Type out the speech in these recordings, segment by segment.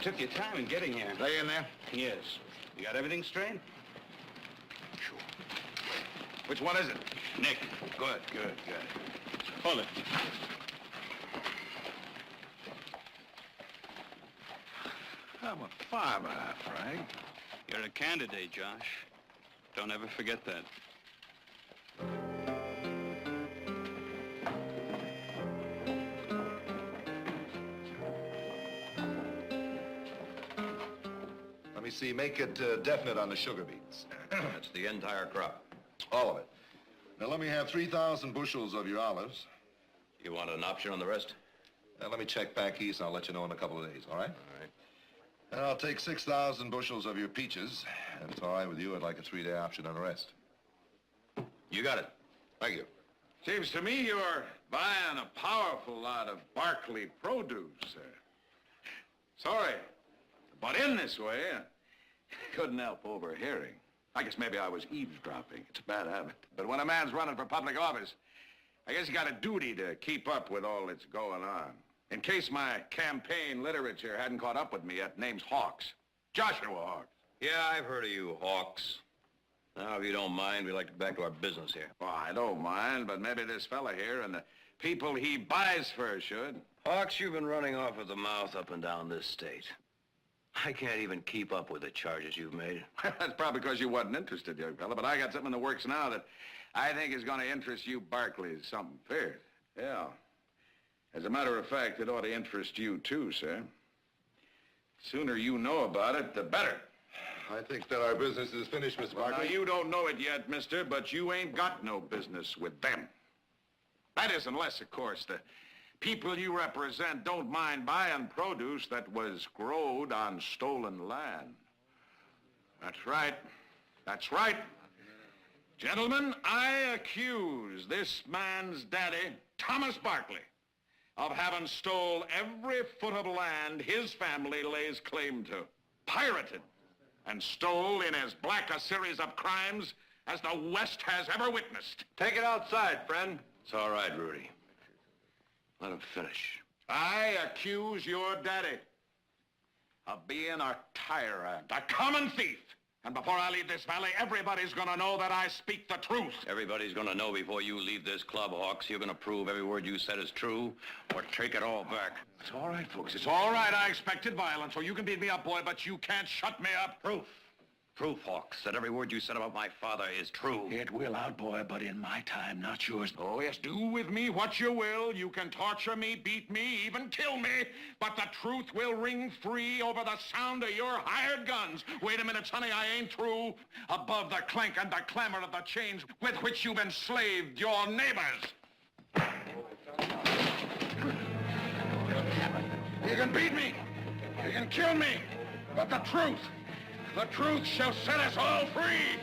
took your time in getting here. Stay in there? Yes. You got everything straight? Sure. Which one is it? Nick. Good. Hold it. I'm a farmer, Frank. You're a candidate, Josh. Don't ever forget that. Let me see, make it definite on the sugar beets. That's the entire crop. All of it. Now let me have 3,000 bushels of your olives. You want an option on the rest? Now let me check back east and I'll let you know in a couple of days, all right? All right. And I'll take 6,000 bushels of your peaches. And if it's all right with you, I'd like a 3-day option on the rest. You got it. Thank you. Seems to me you're buying a powerful lot of Barkley produce, sir. Sorry, but in this way, I couldn't help overhearing. I guess maybe I was eavesdropping. It's a bad habit. But when a man's running for public office, I guess he got a duty to keep up with all that's going on. In case my campaign literature hadn't caught up with me yet, name's Hawks. Joshua Hawks. Yeah, I've heard of you, Hawks. Now, if you don't mind, we'd like to get back to our business here. Well, I don't mind, but maybe this fella here and the people he buys for should. Hawks, you've been running off at the mouth up and down this state. I can't even keep up with the charges you've made. That's probably because you wasn't interested, young fella, but I got something in the works now that I think is going to interest you Barclays something fierce. Yeah. As a matter of fact, it ought to interest you too, sir. Sooner you know about it, the better. I think that our business is finished, Mr. Well, now, Barkley. you don't know it yet, mister, but you ain't got no business with them. That is unless, of course, the people you represent don't mind buying produce that was growed on stolen land. That's right. That's right. Gentlemen, I accuse this man's daddy, Thomas Barkley, of having stole every foot of land his family lays claim to, pirated, and stole in as black a series of crimes as the West has ever witnessed. Take it outside, friend. It's all right, Rudy. Let him finish. I accuse your daddy of being a tyrant, a common thief. And before I leave this valley, everybody's gonna know that I speak the truth. Everybody's gonna know before you leave this club, Hawks. You're gonna prove every word you said is true, or take it all back. It's all right, folks. It's all right. I expected violence, so you can beat me up, boy, but you can't shut me up. Proof. Proof, Hawks, that every word you said about my father is true. It will out, boy, but in my time, not yours. Oh, yes, do with me what you will. You can torture me, beat me, even kill me, but the truth will ring free over the sound of your hired guns. Wait a minute, sonny, I ain't through. Above the clank and the clamor of the chains with which you've enslaved your neighbors. You can beat me, you can kill me, but the truth shall set us all free.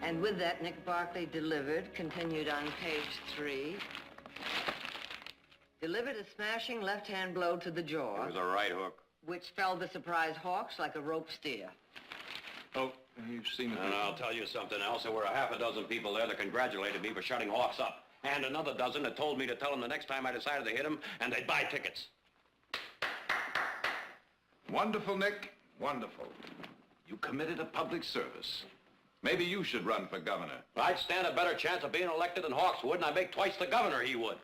And with that, Nick Barkley delivered, continued on page 3, delivered a smashing left-hand blow to the jaw. It was a right hook. Which felled the surprised Hawks like a rope steer. Oh, you've seen it. And I'll tell you something else. There were a half a dozen people there that congratulated me for shutting Hawks up. And another dozen that told me to tell him the next time I decided to hit him, and they'd buy tickets. Wonderful, Nick. Wonderful. You committed a public service. Maybe you should run for governor. I'd stand a better chance of being elected than Hawks would, and I'd make twice the governor he would.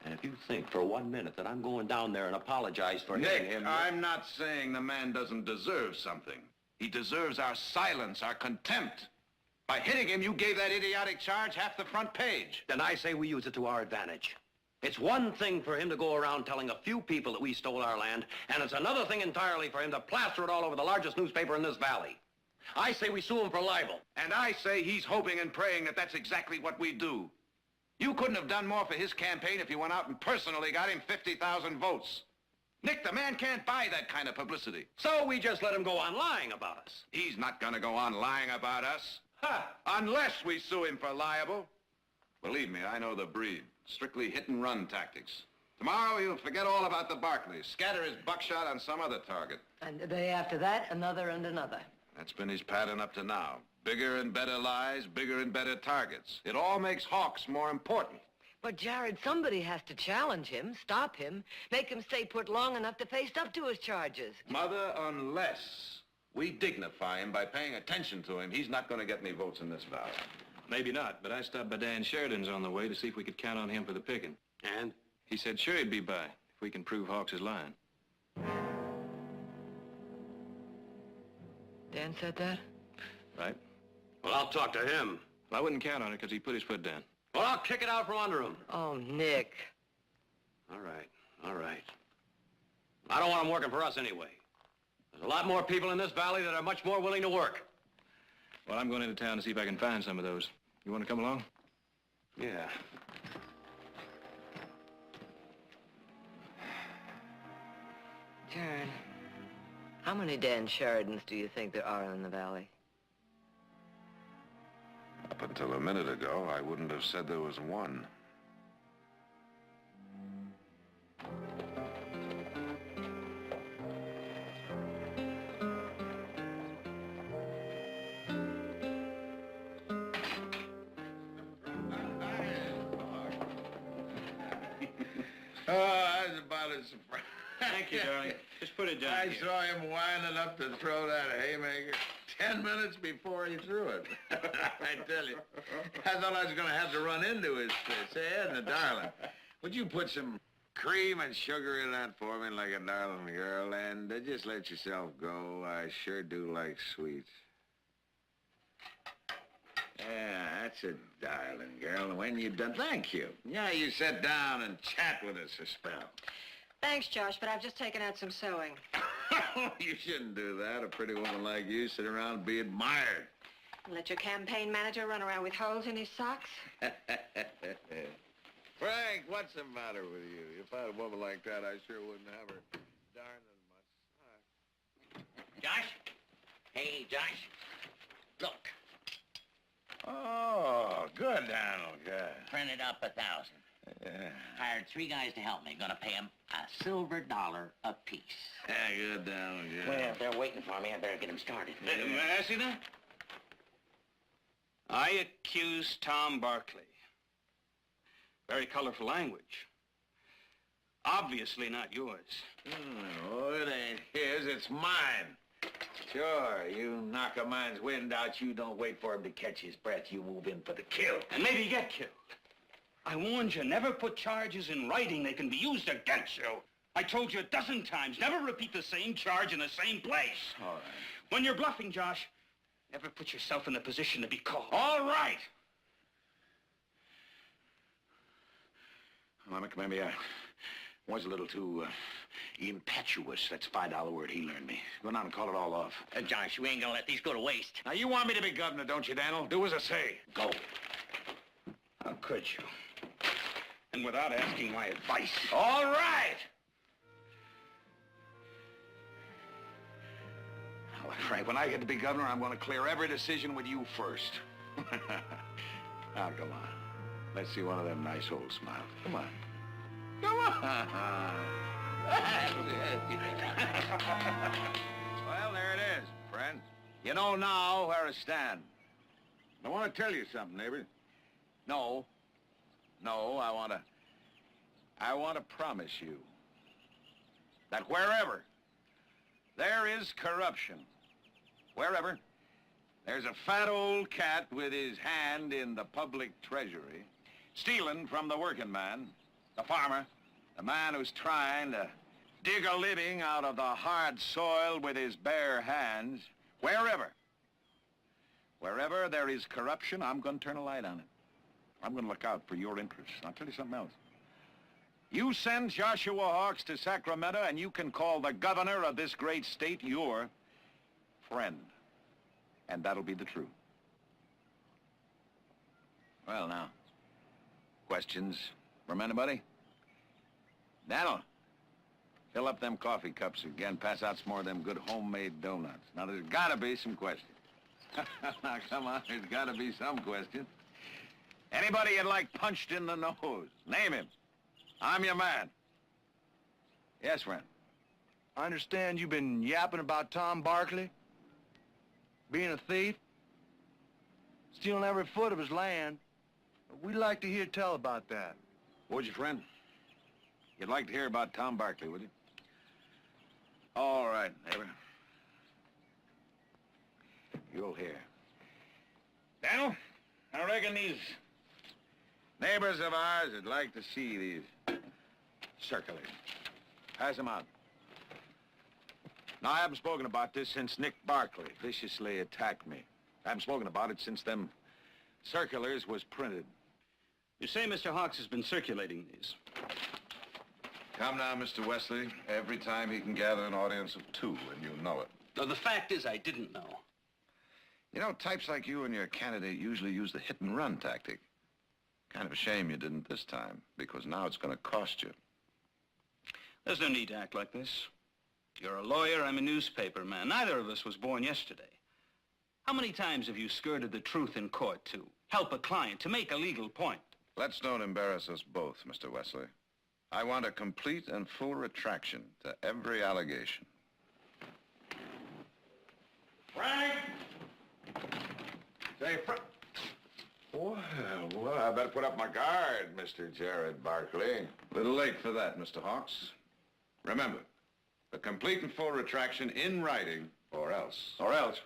And if you think for 1 minute that I'm going down there and apologize for hitting Nick, him... I'm not saying the man doesn't deserve something. He deserves our silence, our contempt. By hitting him, you gave that idiotic charge half the front page. Then I say we use it to our advantage. It's one thing for him to go around telling a few people that we stole our land, and it's another thing entirely for him to plaster it all over the largest newspaper in this valley. I say we sue him for libel. And I say he's hoping and praying that that's exactly what we do. You couldn't have done more for his campaign if you went out and personally got him 50,000 votes. Nick, the man can't buy that kind of publicity. So we just let him go on lying about us. He's not gonna go on lying about us. Ha! Unless we sue him for libel. Believe me, I know the breed. Strictly hit-and-run tactics. Tomorrow he'll forget all about the Barclays, scatter his buckshot on some other target. And the day after that, another and another. That's been his pattern up to now. Bigger and better lies, bigger and better targets. It all makes Hawks more important. But, Jared, somebody has to challenge him, stop him, make him stay put long enough to face up to his charges. Mother, unless we dignify him by paying attention to him, he's not going to get any votes in this valley. Maybe not, but I stopped by Dan Sheridan's on the way to see if we could count on him for the picking. And? He said sure he'd be by, if we can prove Hawks is lying. Dan said that? Right? Well, I'll talk to him. Well, I wouldn't count on it because he put his foot down. Well, I'll kick it out from under him. Oh, Nick. All right, all right. I don't want him working for us anyway. There's a lot more people in this valley that are much more willing to work. Well, I'm going into town to see if I can find some of those. You want to come along? Yeah. Jared, how many Dan Sheridans do you think there are in the valley? Up until a minute ago, I wouldn't have said there was one. Oh, I was about as surprised. Thank you, darling. Just put it down I here. saw him winding up to throw that haymaker 10 minutes before he threw it. I tell you, I thought I was going to have to run into his fist. Hey, Edna, darling, would you put some cream and sugar in that for me like a darling girl, and just let yourself go. I sure do like sweets. Yeah, that's a darling girl. And when you're done, thank you. Yeah, you sit down and chat with us a spell. Thanks, Josh, but I've just taken out some sewing. You shouldn't do that. A pretty woman like you sit around and be admired. Let your campaign manager run around with holes in his socks? Frank, what's the matter with you? If I had a woman like that, I sure wouldn't have her darning much. Josh? Hey, Josh. Look, Oh, good, Donald, good. printed up 1,000. Yeah. Hired 3 guys to help me. Gonna pay them a silver dollar apiece. Yeah, good, Donald, good. Well, if they're waiting for me, I better get them started. May I see that? I accuse Tom Barkley. Very colorful language. Obviously not yours. Oh, it ain't his, it's mine. Sure, you knock a man's wind out, you don't wait for him to catch his breath. You move in for the kill. And maybe get killed. I warned you, never put charges in writing. They can be used against you. I told you a dozen times, never repeat the same charge in the same place. All right. When you're bluffing, Josh, never put yourself in the position to be caught. All right. Well, maybe I was a little too impetuous. That's a $5 word he learned me. Go down and call it all off. Josh, we ain't gonna let these go to waste. Now, you want me to be governor, don't you, Daniel? Do as I say. Go. How could you? And without asking my advice. All right. Now, look, Frank, when I get to be governor, I'm going to clear every decision with you first. Now, come on. Let's see one of them nice old smiles. Come on. Come on. Well, there it is, friends. You know now where I stand. I want to tell you something, neighbor. No, I want to promise you that wherever there is corruption. Wherever there's a fat old cat with his hand in the public treasury, stealing from the working man, the farmer, the man who's trying to dig a living out of the hard soil with his bare hands, wherever there is corruption, I'm going to turn a light on it. I'm going to look out for your interests. I'll tell you something else. You send Joshua Hawks to Sacramento, and you can call the governor of this great state your friend. And that'll be the truth. Well, now, questions from anybody? Daniel, fill up them coffee cups again. Pass out some more of them good homemade donuts. Now, there's got to be some questions. Now, come on, there's got to be some questions. Anybody you'd like punched in the nose? Name him. I'm your man. Yes, friend. I understand you've been yapping about Tom Barkley being a thief, stealing every foot of his land. We'd like to hear tell about that. Would you, friend? You'd like to hear about Tom Barkley, would you? All right, neighbor. You'll hear. Daniel, I reckon these neighbors of ours would like to see these circulars. Pass them out. Now, I haven't spoken about this since Nick Barkley viciously attacked me. I haven't spoken about it since them circulars was printed. You say Mr. Hawks has been circulating these. Come now, Mr. Wesley. Every time he can gather an audience of 2, and you know it. No, the fact is I didn't know. You know, types like you and your candidate usually use the hit-and-run tactic. Kind of a shame you didn't this time, because now it's going to cost you. There's no need to act like this. You're a lawyer, I'm a newspaper man. Neither of us was born yesterday. How many times have you skirted the truth in court to help a client, to make a legal point? Let's don't embarrass us both, Mr. Wesley. I want a complete and full retraction to every allegation. Frank! Say, Frank. Well, I better put up my guard, Mr. Jared Barkley. A little late for that, Mr. Hawks. Remember, a complete and full retraction in writing, or else. Or else?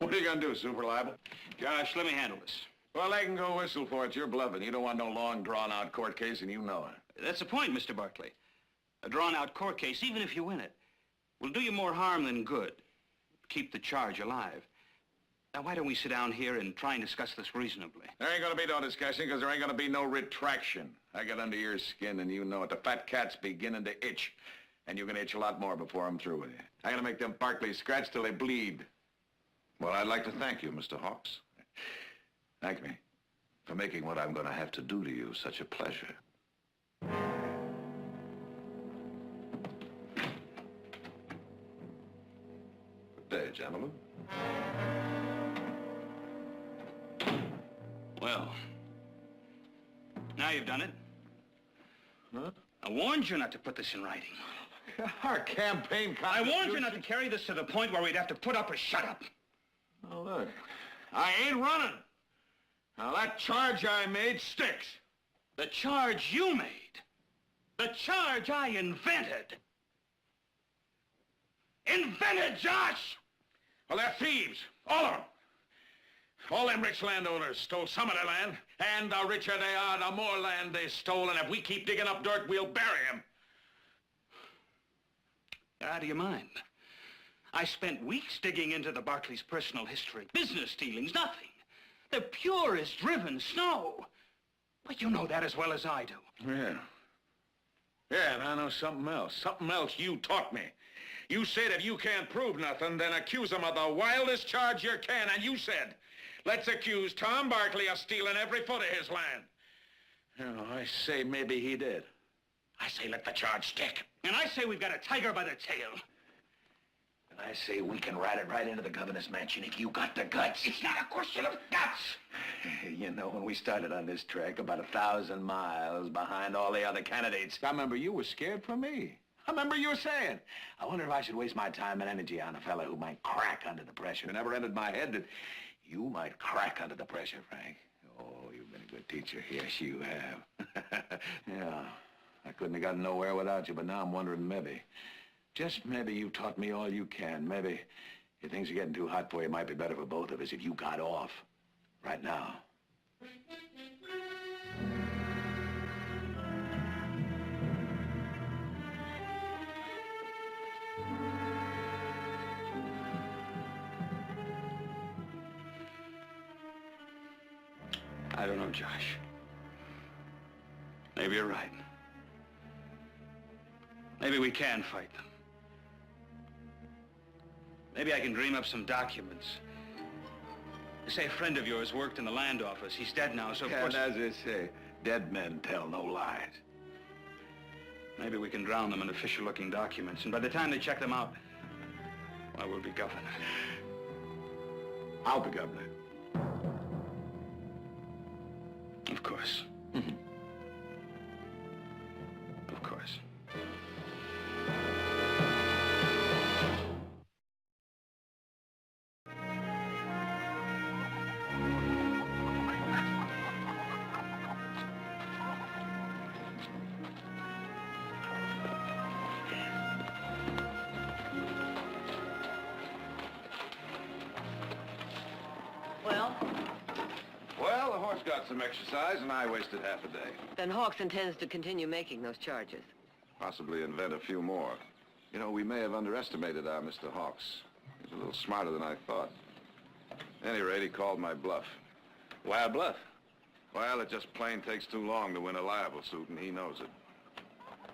What are you gonna do, super libel? Josh, let me handle this. Well, they can go whistle for it. You're bluffing. You don't want no long, drawn-out court case, and you know it. That's the point, Mr. Barkley. A drawn-out court case, even if you win it, will do you more harm than good. Keep the charge alive. Now, why don't we sit down here and try and discuss this reasonably? There ain't gonna be no discussion, because there ain't gonna be no retraction. I get under your skin, and you know it. The fat cat's beginning to itch, and you're gonna itch a lot more before I'm through with you. I'm gonna make them Barkleys scratch till they bleed. Well, I'd like to thank you, Mr. Hawks, Thank me. for making what I'm going to have to do to you such a pleasure. Good day, gentlemen. Well, now you've done it. Huh? I warned you not to put this in writing. Our campaign I warned you not to carry this to the point where we'd have to put up or shut up. Oh, look. I ain't running. Now, that charge I made sticks. The charge you made. The charge I invented. Invented, Josh! Well, they're thieves. All of them. All them rich landowners stole some of their land, and the richer they are, the more land they stole, and if we keep digging up dirt, we'll bury them. You're out of your mind. I spent weeks digging into the Barkleys' personal history. Business dealings, nothing. The purest driven snow. But you know that as well as I do. Yeah. Yeah, and I know something else. Something else you taught me. You said if you can't prove nothing, then accuse them of the wildest charge you can. And you said, let's accuse Tom Barkley of stealing every foot of his land. You know, I say maybe he did. I say let the charge stick. And I say we've got a tiger by the tail. And I say we can ride it right into the governor's mansion if you got the guts. It's not a question of guts. You know, when we started on this trek, about 1,000 miles behind all the other candidates, I remember you were scared for me. I remember you were saying, I wonder if I should waste my time and energy on a fella who might crack under the pressure. It never entered my head that you might crack under the pressure, Frank. Oh, you've been a good teacher. Yes, you have. Yeah, I couldn't have gotten nowhere without you, but now I'm wondering maybe Just maybe you taught me all you can. Maybe if things are getting too hot for you, it might be better for both of us if you got off right now. I don't know, Josh. Maybe you're right. Maybe we can fight them. Maybe I can dream up some documents. They say a friend of yours worked in the land office. He's dead now, so of course... And as they say, dead men tell no lies. Maybe we can drown them in official-looking documents, and by the time they check them out, well, we'll be governor. I'll be governor. Of course. Of course. Well, Well, the horse got some exercise, and I wasted half a day. then Hawks intends to continue making those charges. Possibly invent a few more. You know, we may have underestimated our Mr. Hawks. He's a little smarter than I thought. At any rate, he called my bluff. Why a bluff? Well, it just plain takes too long to win a libel suit, and he knows it.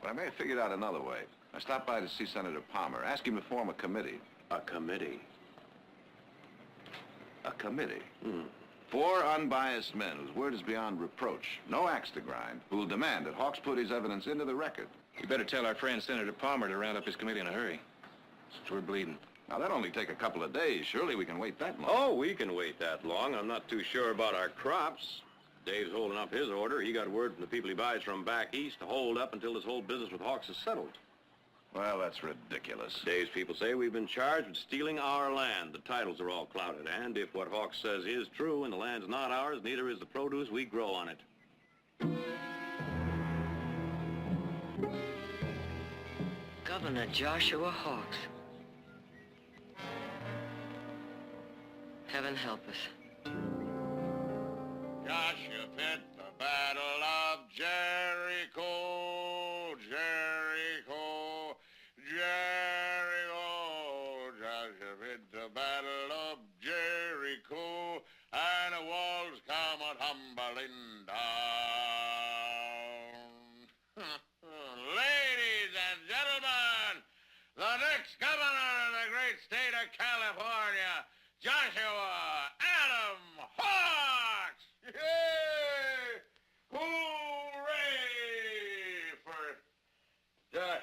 But I may have figured out another way. I stopped by to see Senator Palmer, ask him to form a committee. A committee. A committee? 4 unbiased men whose word is beyond reproach, no axe to grind, who will demand that Hawks put his evidence into the record. You better tell our friend Senator Palmer to round up his committee in a hurry, since we're bleeding. Now, that'll only take a couple of days. Surely we can wait that long. Oh, we can wait that long. I'm not too sure about our crops. Dave's holding up his order. He got word from the people he buys from back east to hold up until this whole business with Hawks is settled. Well, that's ridiculous. Dave's people say we've been charged with stealing our land. The titles are all clouded, and if what Hawks says is true and the land's not ours, neither is the produce we grow on it. Governor Joshua Hawks. Heaven help us. Joshua fit the battle of Jericho, Jericho, Jericho. Joshua fit the battle of Jericho, and the walls come a-tumbling down. Ladies and gentlemen, the next governor of the great state of California, Joshua Adam Hawks! Yay! Hooray for Joshua.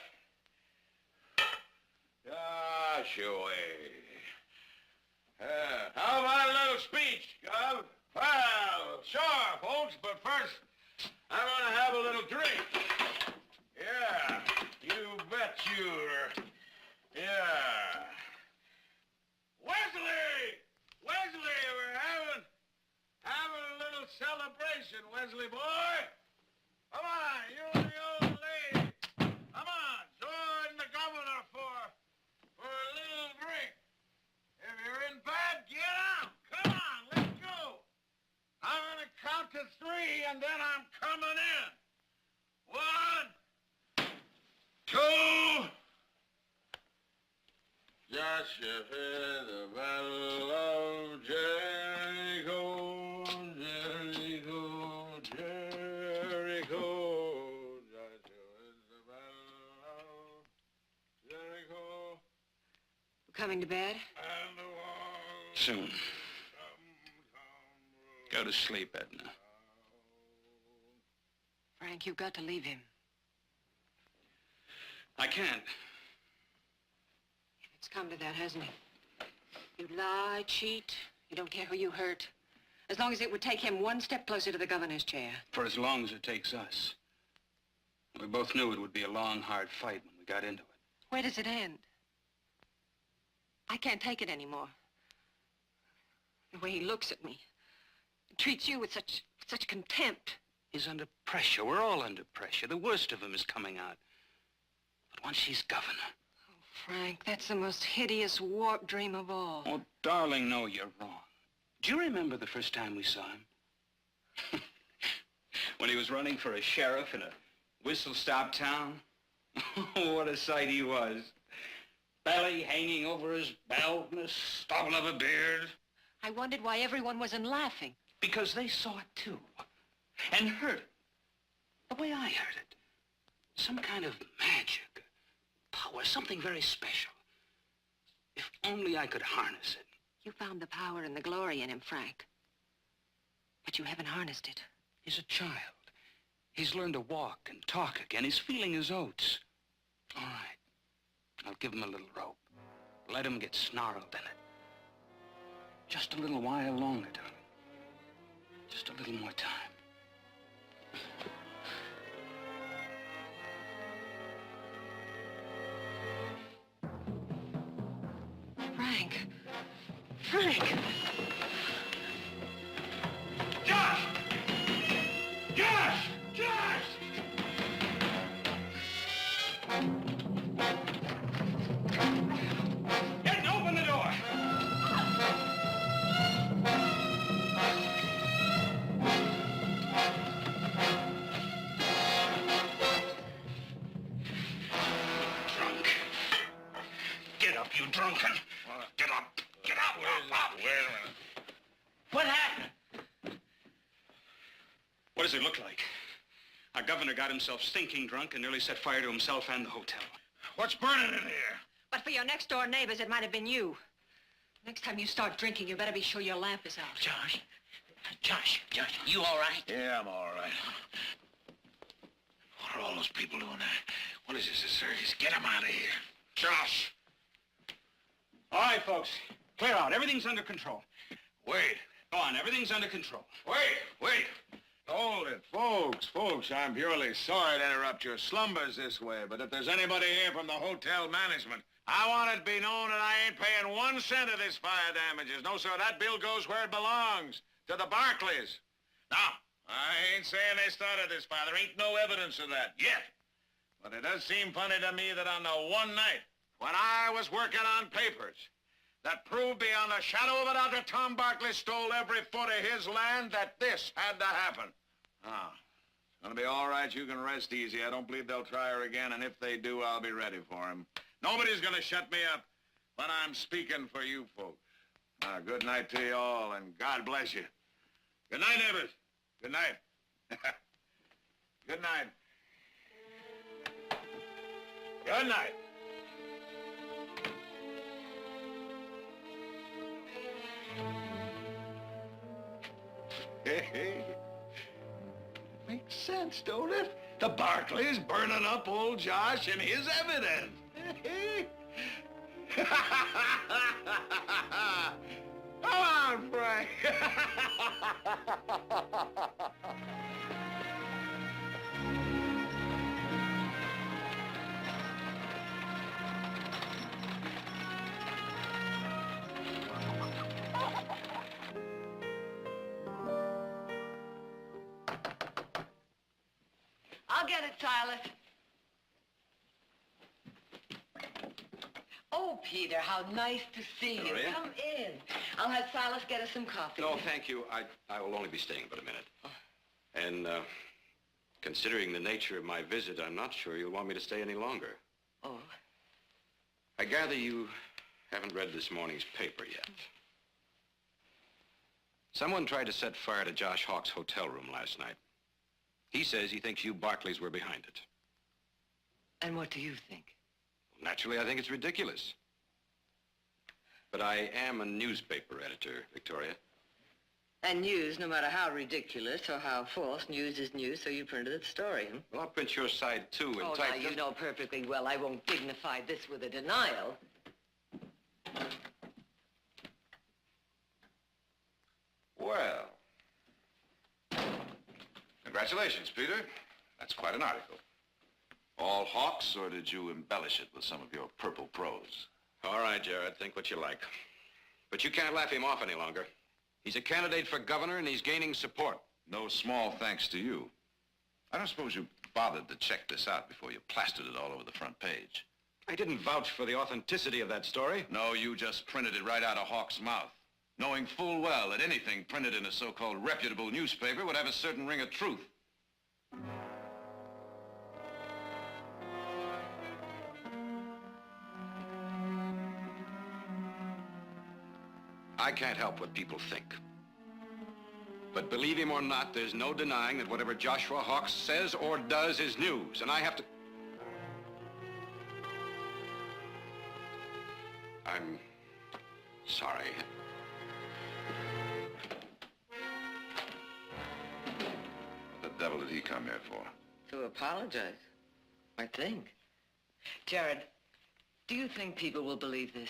How about a little speech, Gov? Well, sure, folks, but first, I'm gonna have a little drink. Yeah, you bet you're... Yeah. Wesley! Wesley, we're having a little celebration, Wesley boy. Come on, you and the old lady. Come on, join the governor for a little drink. If you're in bed, get out. Come on, let's go. I'm gonna count to 3, and then I'm coming in. 1, 2. Joshua, the battle of Jericho, Jericho, Jericho. Joshua, the battle of Jericho. Coming to bed? And the walls Soon. come Go to sleep, Edna. Frank, you've got to leave him. I can't. It's come to that, hasn't it? You lie, cheat. You don't care who you hurt. As long as it would take him one step closer to the governor's chair. For as long as it takes us. We both knew it would be a long, hard fight when we got into it. Where does it end? I can't take it anymore. The way he looks at me. Treats you with such contempt. He's under pressure. We're all under pressure. The worst of him is coming out. But once he's governor... Frank, that's the most hideous warped dream of all. Oh, darling, no, you're wrong. Do you remember the first time we saw him? When he was running for a sheriff in a whistle-stop town? What a sight he was. Belly hanging over his belt and a stubble of a beard. I wondered why everyone wasn't laughing. Because they saw it too. And heard it. The way I heard it. Some kind of magic, power, something very special. If only I could harness it. You found the power and the glory in him, Frank. But you haven't harnessed it. He's a child. He's learned to walk and talk again. He's feeling his oats. All right. I'll give him a little rope. Let him get snarled in it. Just a little while longer, darling. Just a little more time. Frank. Frank! Josh! Josh! Josh! Get open the door! Drunk. Get up, you drunken. Get up. Get up. Up. Wait a minute. What happened? What does it look like? Our governor got himself stinking drunk and nearly set fire to himself and the hotel. What's burning in here? But for your next-door neighbors, it might have been you. Next time you start drinking, you better be sure your lamp is out. Josh, you all right? Yeah, I'm all right. What are all those people doing there? What is this, a circus? Get them out of here. Josh! All right, folks. Clear out. Everything's under control. Wait. Go on. Everything's under control. Wait. Hold it, folks, I'm purely sorry to interrupt your slumbers this way, but if there's anybody here from the hotel management, I want it to be known that I ain't paying 1 cent of this fire damages. No, sir, that bill goes where it belongs, to the Barclays. Now, I ain't saying they started this fire. There ain't no evidence of that yet. But it does seem funny to me that on the one night when I was working on papers that proved beyond a shadow of a doubt that Tom Barkley stole every foot of his land, that this had to happen. Ah, it's gonna be all right. You can rest easy. I don't believe they'll try her again, and if they do, I'll be ready for him. Nobody's gonna shut me up, but I'm speaking for you folks. Good night to you all, and God bless you. Good night, neighbors. Good night. Good night. Good night. Hey, makes sense, don't it? The Barclays burning up old Josh and his evidence. Come on, Frank. I'll get it, Silas. Oh, Peter, how nice to see you. Maria? Come in. I'll have Silas get us some coffee. No, thank you. I will only be staying but a minute. And, considering the nature of my visit, I'm not sure you'll want me to stay any longer. Oh. I gather you haven't read this morning's paper yet. Someone tried to set fire to Josh Hawk's hotel room last night. He says he thinks you Barclays were behind it. And what do you think? Naturally, I think it's ridiculous. But I am a newspaper editor, Victoria. And news, no matter how ridiculous or how false, news is news, so you printed the story, huh? Well, I'll print your side, too, and Oh, type now, you know perfectly well I won't dignify this with a denial. Well. Congratulations, Peter. That's quite an article. All Hawks, or did you embellish it with some of your purple prose? All right, Jared, think what you like. But you can't laugh him off any longer. He's a candidate for governor, and he's gaining support. No small thanks to you. I don't suppose you bothered to check this out before you plastered it all over the front page. I didn't vouch for the authenticity of that story. No, you just printed it right out of Hawk's mouth, knowing full well that anything printed in a so-called reputable newspaper would have a certain ring of truth. I can't help what people think. But believe him or not, there's no denying that whatever Joshua Hawks says or does is news, and I have to... I'm sorry. What the devil did he come here for? To apologize, I think. Jared, do you think people will believe this?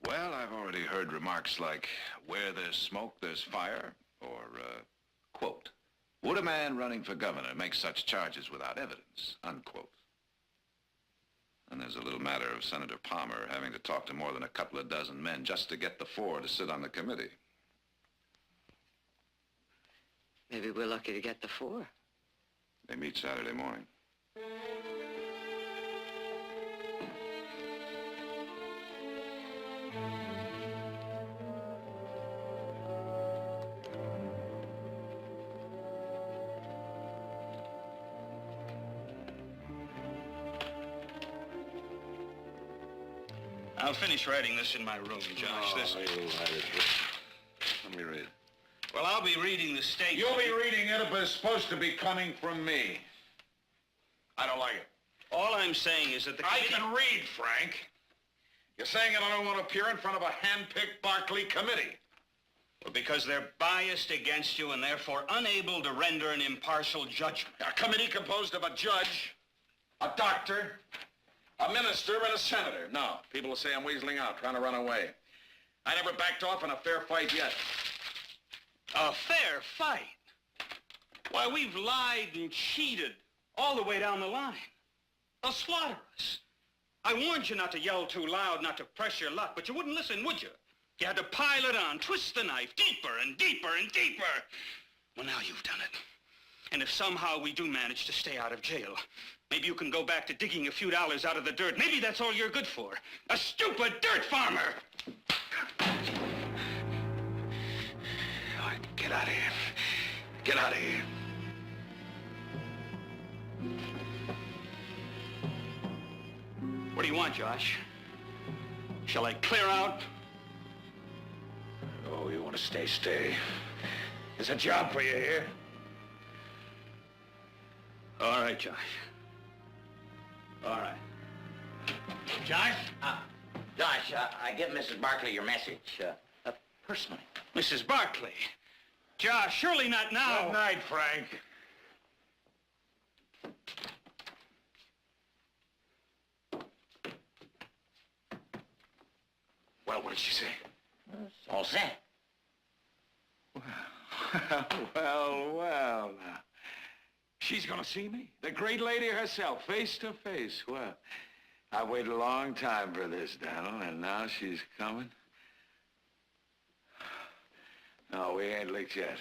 Well, I've already heard remarks like, where there's smoke, there's fire, or, quote, would a man running for governor make such charges without evidence, unquote. And there's a little matter of Senator Palmer having to talk to more than a couple of dozen men just to get the 4 to sit on the committee. Maybe we're lucky to get the 4. They meet Saturday morning. I'll finish writing this in my room, Josh. Let me read. Well, I'll be reading the statement. You'll be reading it, but it's supposed to be coming from me. I don't like it. All I'm saying is that the I committee... can read, Frank. You're saying that I don't want to appear in front of a hand-picked Barclay committee. Well, because they're biased against you and therefore unable to render an impartial judgment. A committee composed of a judge, a doctor, a minister, and a senator. No, people will say I'm weaseling out, trying to run away. I never backed off in a fair fight yet. A fair fight? Why, we've lied and cheated all the way down the line. They'll slaughter us. I warned you not to yell too loud, not to press your luck, but you wouldn't listen, would you? You had to pile it on, twist the knife deeper and deeper and deeper. Well, now you've done it. And if somehow we do manage to stay out of jail, maybe you can go back to digging a few dollars out of the dirt. Maybe that's all you're good for. A stupid dirt farmer! All right, get out of here. Get out of here. What do you want, Josh? Shall I clear out? Oh, you want to stay, stay. There's a job for you here. All right, Josh. All right. Josh? Josh, I give Mrs. Barclay your message, personally. Mrs. Barclay. Josh, surely not now. Good night, Frank. Well, what did she say? All set. Well, now. She's gonna see me? The great lady herself, face to face. Well, I've waited a long time for this, Donald, and now she's coming. No, we ain't licked yet.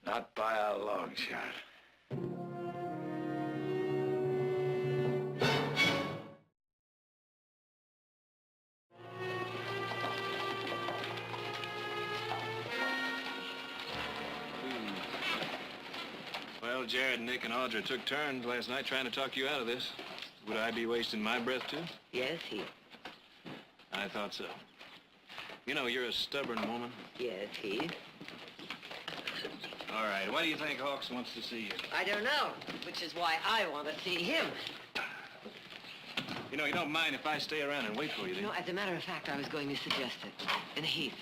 Not by a long shot. Well, Jared, Nick, and Audra took turns last night trying to talk you out of this. Would I be wasting my breath, too? Yes, he. I thought so. You know, you're a stubborn woman. Yes, he. All right, why do you think Hawks wants to see you? I don't know, which is why I want to see him. You know, you don't mind if I stay around and wait for you, do you? No, as a matter of fact, I was going to suggest it. And Heath,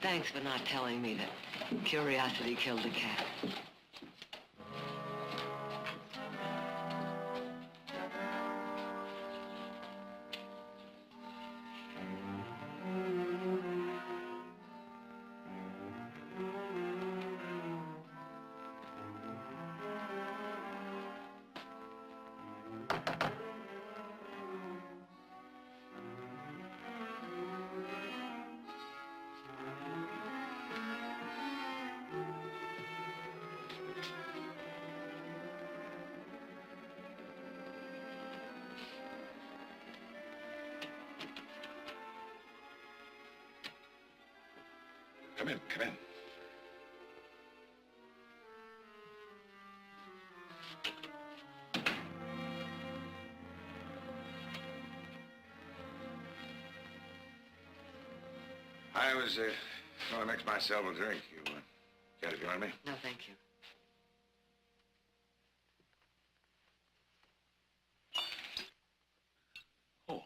thanks for not telling me that curiosity killed the cat. Come in, come in. I was going to mix myself a drink. You care to join me? No, thank you. Oh,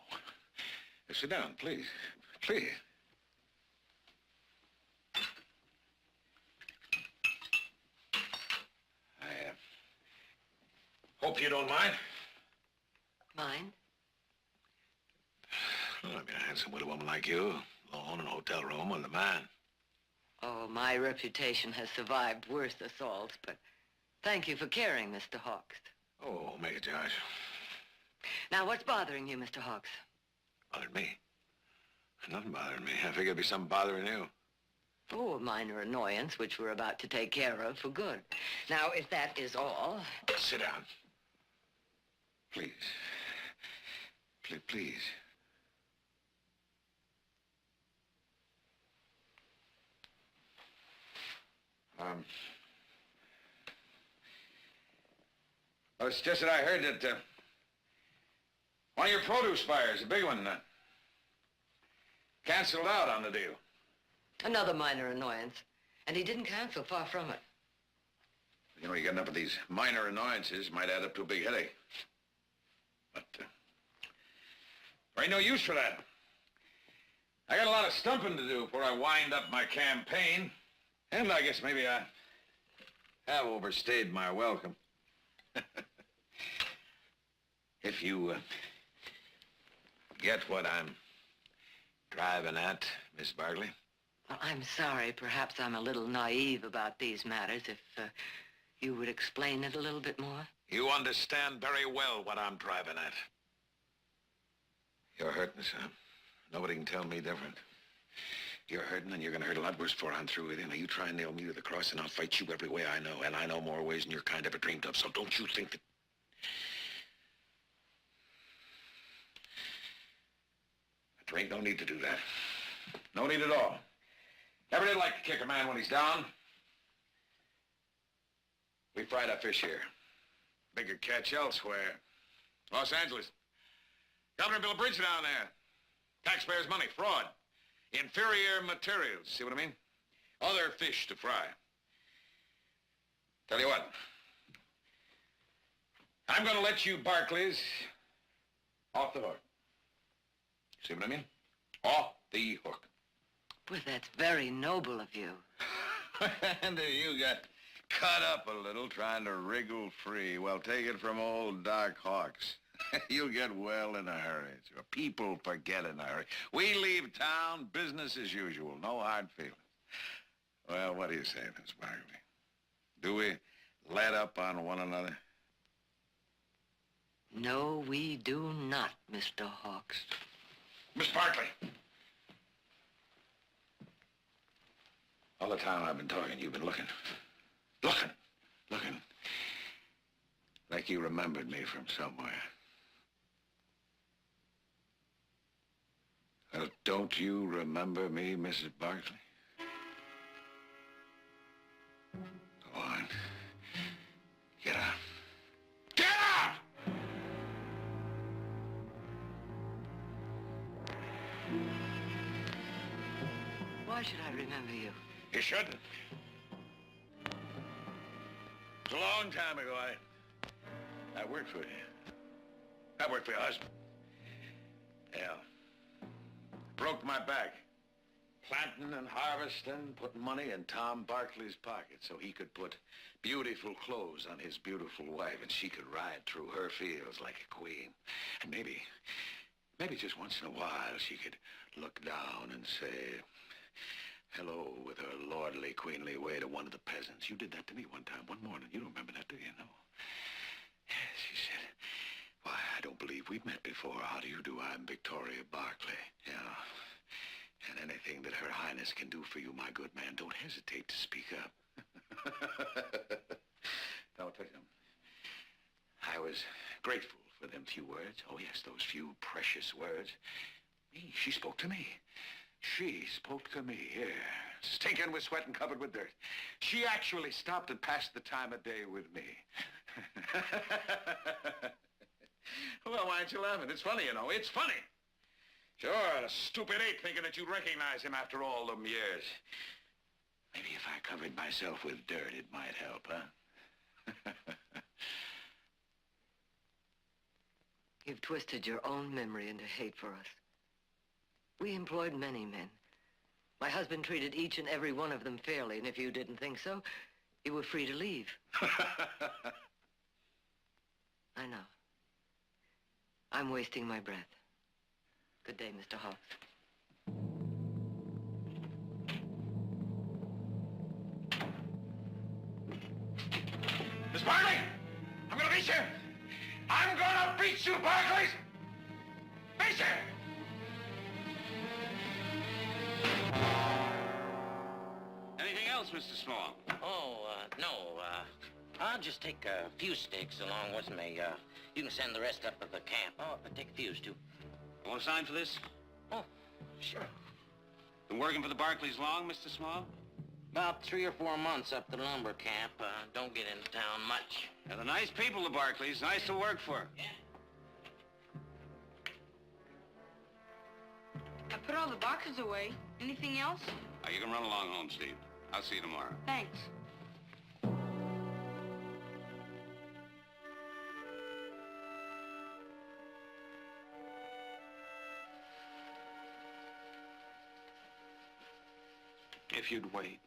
sit down, please. Please. I hope you don't mind. Mind? Well, I mean, a handsome widow woman like you, alone in a hotel room with a man. Oh, my reputation has survived worse assaults, but thank you for caring, Mr. Hawks. Oh, make it, Josh. Now, what's bothering you, Mr. Hawks? Bothered me? Nothing bothered me. I figured it'd be something bothering you. Oh, a minor annoyance, which we're about to take care of for good. Now, if that is all... Sit down. Please. Please. Well, it's just that I heard that, one of your produce buyers, a big one, canceled out on the deal. Another minor annoyance. And he didn't cancel, far from it. You know, you get enough of these minor annoyances, might add up to a big headache. But, there ain't no use for that. I got a lot of stumping to do before I wind up my campaign. And I guess maybe I have overstayed my welcome. If you get what I'm driving at, Miss Barkley. Well, I'm sorry. Perhaps I'm a little naive about these matters. If you would explain it a little bit more. You understand very well what I'm driving at. You're hurting, Sam. Nobody can tell me different. You're hurting, and you're going to hurt a lot worse before I'm through with you. Now, you try and nail me to the cross, and I'll fight you every way I know. And I know more ways than your kind ever dreamed of, so don't you think that... There ain't no need to do that. No need at all. Never did like to kick a man when he's down. We fried our fish here. Bigger catch elsewhere. Los Angeles. Governor built a bridge down there. Taxpayers' money, fraud. Inferior materials, see what I mean? Other fish to fry. Tell you what. I'm gonna let you Barclays off the hook. See what I mean? Off the hook. Well, that's very noble of you. And you got cut up a little trying to wriggle free. Well, take it from old Doc Hawks. You'll get well in a hurry. People forget in a hurry. We leave town, business as usual. No hard feelings. Well, what do you say, Miss Barkley? Do we let up on one another? No, we do not, Mr. Hawks. Miss Barkley. All the time I've been talking, you've been looking. Looking. Like you remembered me from somewhere. Well, don't you remember me, Mrs. Barkley? Go on. Get out. Get out! Why should I remember you? You shouldn't. It was a long time ago. I worked for you. I worked for your husband. Yeah. Broke my back. Planting and harvesting, putting money in Tom Barkley's pocket so he could put beautiful clothes on his beautiful wife and she could ride through her fields like a queen. And maybe just once in a while she could look down and say hello with her lordly, queenly way to one of the peasants. You did that to me one time, one morning. You don't remember that, do you? No. Yes, she said, why, I don't believe we've met before. How do you do? I'm Victoria Barkley. Yeah. And anything that Her Highness can do for you, my good man, don't hesitate to speak up. Now, I'll tell you, I was grateful for them few words. Oh, yes, those few precious words. Me, she spoke to me. She spoke to me, here. stinking with sweat and covered with dirt. She actually stopped and passed the time of day with me. Well, why aren't you laughing? It's funny, you know. It's funny. Sure, a stupid ape thinking that you'd recognize him after all them years. Maybe if I covered myself with dirt, it might help, huh? You've twisted your own memory into hate for us. We employed many men. My husband treated each and every one of them fairly, and if you didn't think so, you were free to leave. I know. I'm wasting my breath. Good day, Mr. Hawks. Miss Barkley! I'm gonna beat you! I'm gonna beat you, Barkleys! Beat you! Anything else, Mr. Small? Oh, no, I'll just take a few sticks along with me. You can send the rest up to the camp. Oh, I'll take a fuse, too. You want to sign for this? Oh, sure. Been working for the Barclays long, Mr. Small? About 3 or 4 months up the lumber camp. Don't get into town much. They're the nice people, the Barclays. Nice to work for. Yeah. I put all the boxes away. Anything else? You can run along home, Steve. I'll see you tomorrow. Thanks. If you'd wait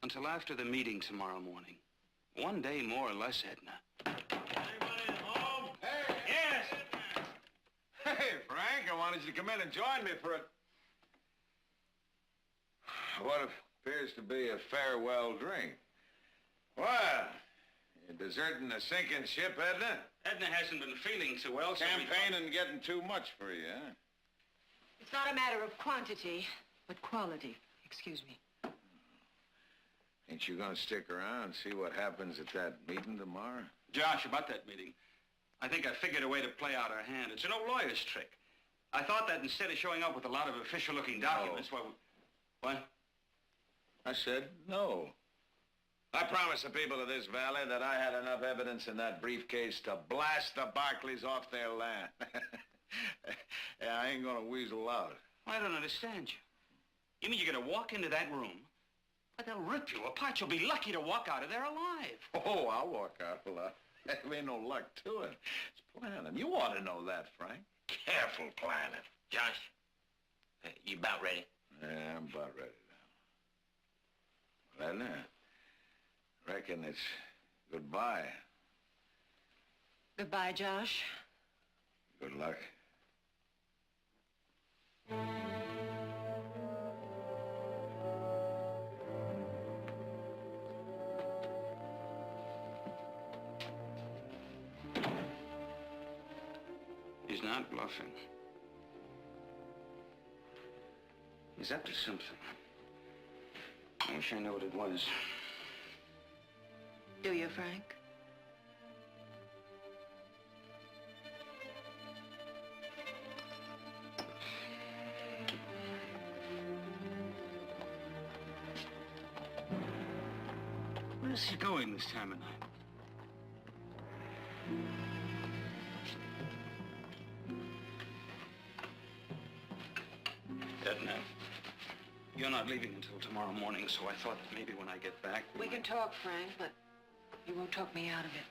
until after the meeting tomorrow morning. One day more or less, Edna. Anybody home? Hey! Yes! Hey, Frank, I wanted you to come in and join me for what appears to be a farewell drink. Well, you're deserting a sinking ship, Edna? Edna hasn't been feeling too well, so Campaigning getting too much for you, huh? It's not a matter of quantity, but quality. Excuse me. Ain't you gonna stick around and see what happens at that meeting tomorrow? Josh, about that meeting. I think I figured a way to play out our hand. It's an old lawyer's trick. I thought that instead of showing up with a lot of official-looking documents, What? I said no. I promised the people of this valley that I had enough evidence in that briefcase to blast the Barclays off their land. Yeah, I ain't gonna weasel out. I don't understand you. You mean you're gonna walk into that room, but they'll rip you apart. You'll be lucky to walk out of there alive. Oh, I'll walk out alive. There ain't no luck to it. It's planning. You ought to know that, Frank. Careful planning. Josh, you about ready? Yeah, I'm about ready now. Edna, reckon it's goodbye. Goodbye, Josh. Good luck. He's not bluffing. He's up to something. I wish I knew what it was. Do you, Frank? Where's he going this time of night? Edna, you're not leaving until tomorrow morning, so I thought that maybe when I get back... We can talk, Frank, but you won't talk me out of it.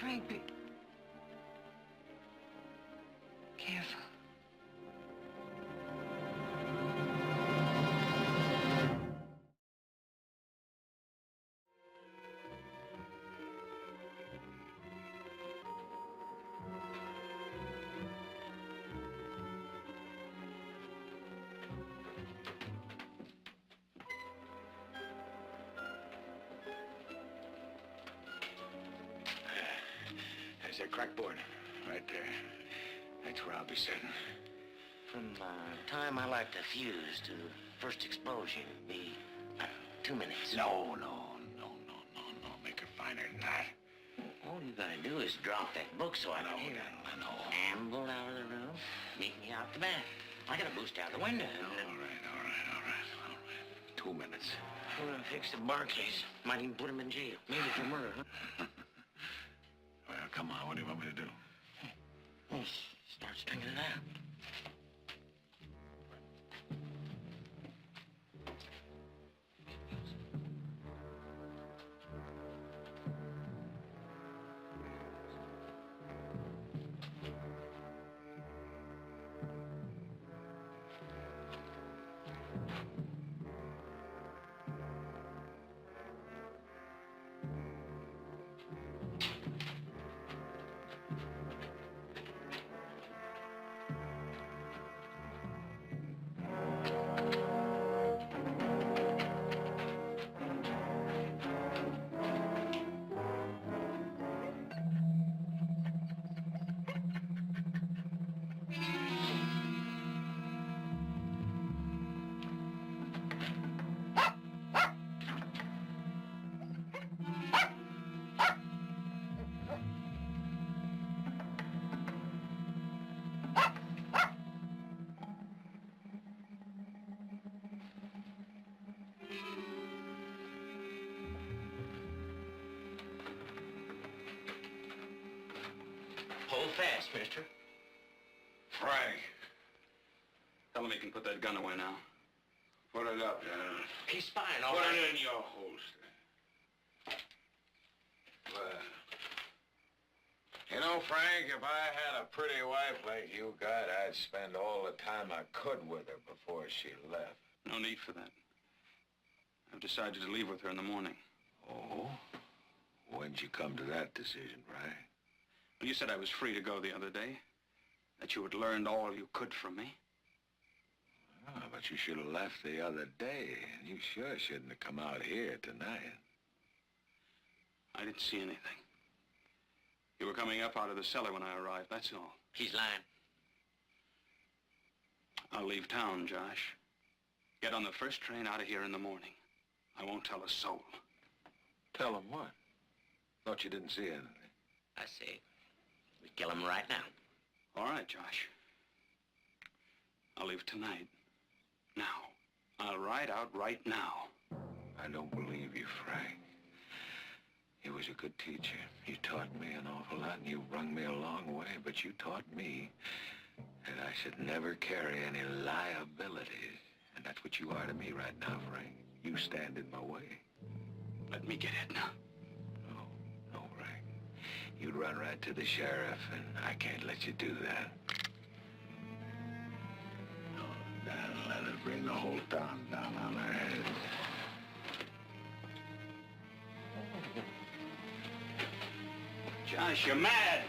Frank, be careful. There's that crackboard right there. That's where I'll be sitting. From the time I light the fuse to the first explosion, be 2 minutes. No. Make her finer than that. All you gotta do is drop that book so I can hear it. I know. Amble out of the room, meet me out the back. I gotta boost out the window. All right. 2 minutes. We're gonna fix the Barclays. Might even put him in jail. Maybe for murder, huh? Well, come on. What do you want me to do? Well, start stringing it out. Hold fast, mister. Frank, Tell him he can put that gun away now. put it up, General. He's spying, all Put right. it in your holster. Well, you know, Frank, if I had a pretty wife like you got, I'd spend all the time I could with her before she left. No need for that. I've decided to leave with her in the morning. Oh? When'd you come to that decision, Frank? Well, you said I was free to go the other day. That you had learned all you could from me. Oh, but you should have left the other day. And you sure shouldn't have come out here tonight. I didn't see anything. You were coming up out of the cellar when I arrived, that's all. He's lying. I'll leave town, Josh. Get on the first train out of here in the morning. I won't tell a soul. Tell him what? Thought you didn't see anything. I say, we kill him right now. All right, Josh. I'll leave tonight. Now. I'll ride out right now. I don't believe you, Frank. You was a good teacher. You taught me an awful lot, and you brung me a long way, but you taught me that I should never carry any liabilities. And that's what you are to me right now, Frank. You stand in my way. Let me get it now. No, Frank. You'd run right to the sheriff, and I can't let you do that. No, that'll let it bring the whole town down on our heads. Josh, you're mad.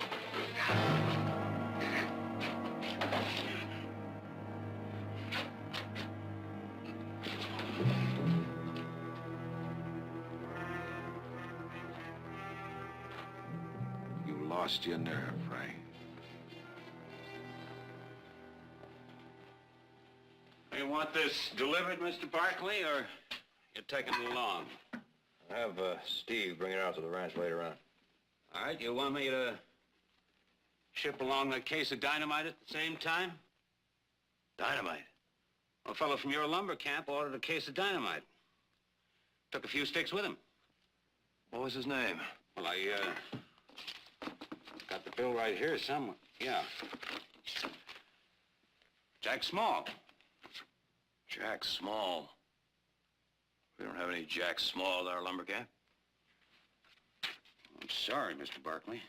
You lost your nerve, Frank. You want this delivered, Mr. Barkley, or you're taking it along? Have Steve bring it out to the ranch later on. All right, you want me to ship along a case of dynamite at the same time? Dynamite? Well, a fellow from your lumber camp ordered a case of dynamite. Took a few sticks with him. What was his name? Well, I, got the bill right here somewhere. Yeah. Jack Small. Jack Small. We don't have any Jack Small at our lumber camp. I'm sorry, Mr. Barkley.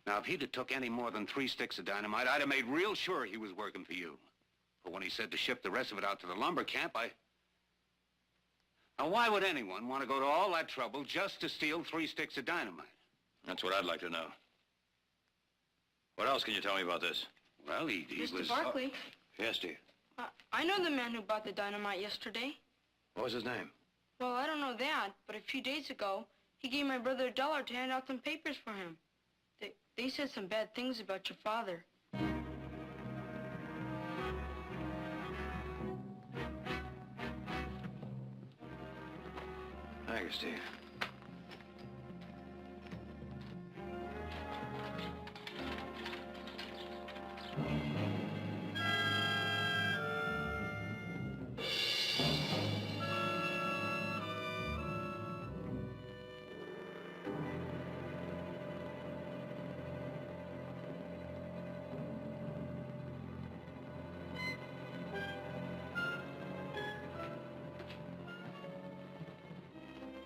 Now, if he'd have took any more than 3 sticks of dynamite, I'd have made real sure he was working for you. But when he said to ship the rest of it out to the lumber camp, Now, why would anyone want to go to all that trouble just to steal 3 sticks of dynamite? That's what I'd like to know. What else can you tell me about this? Well, he was... Mr. Barkley, Yes, Steve. I know the man who bought the dynamite yesterday. What was his name? Well, I don't know that, but a few days ago, he gave my brother $1 to hand out some papers for him. They said some bad things about your father. Thank you, Steve.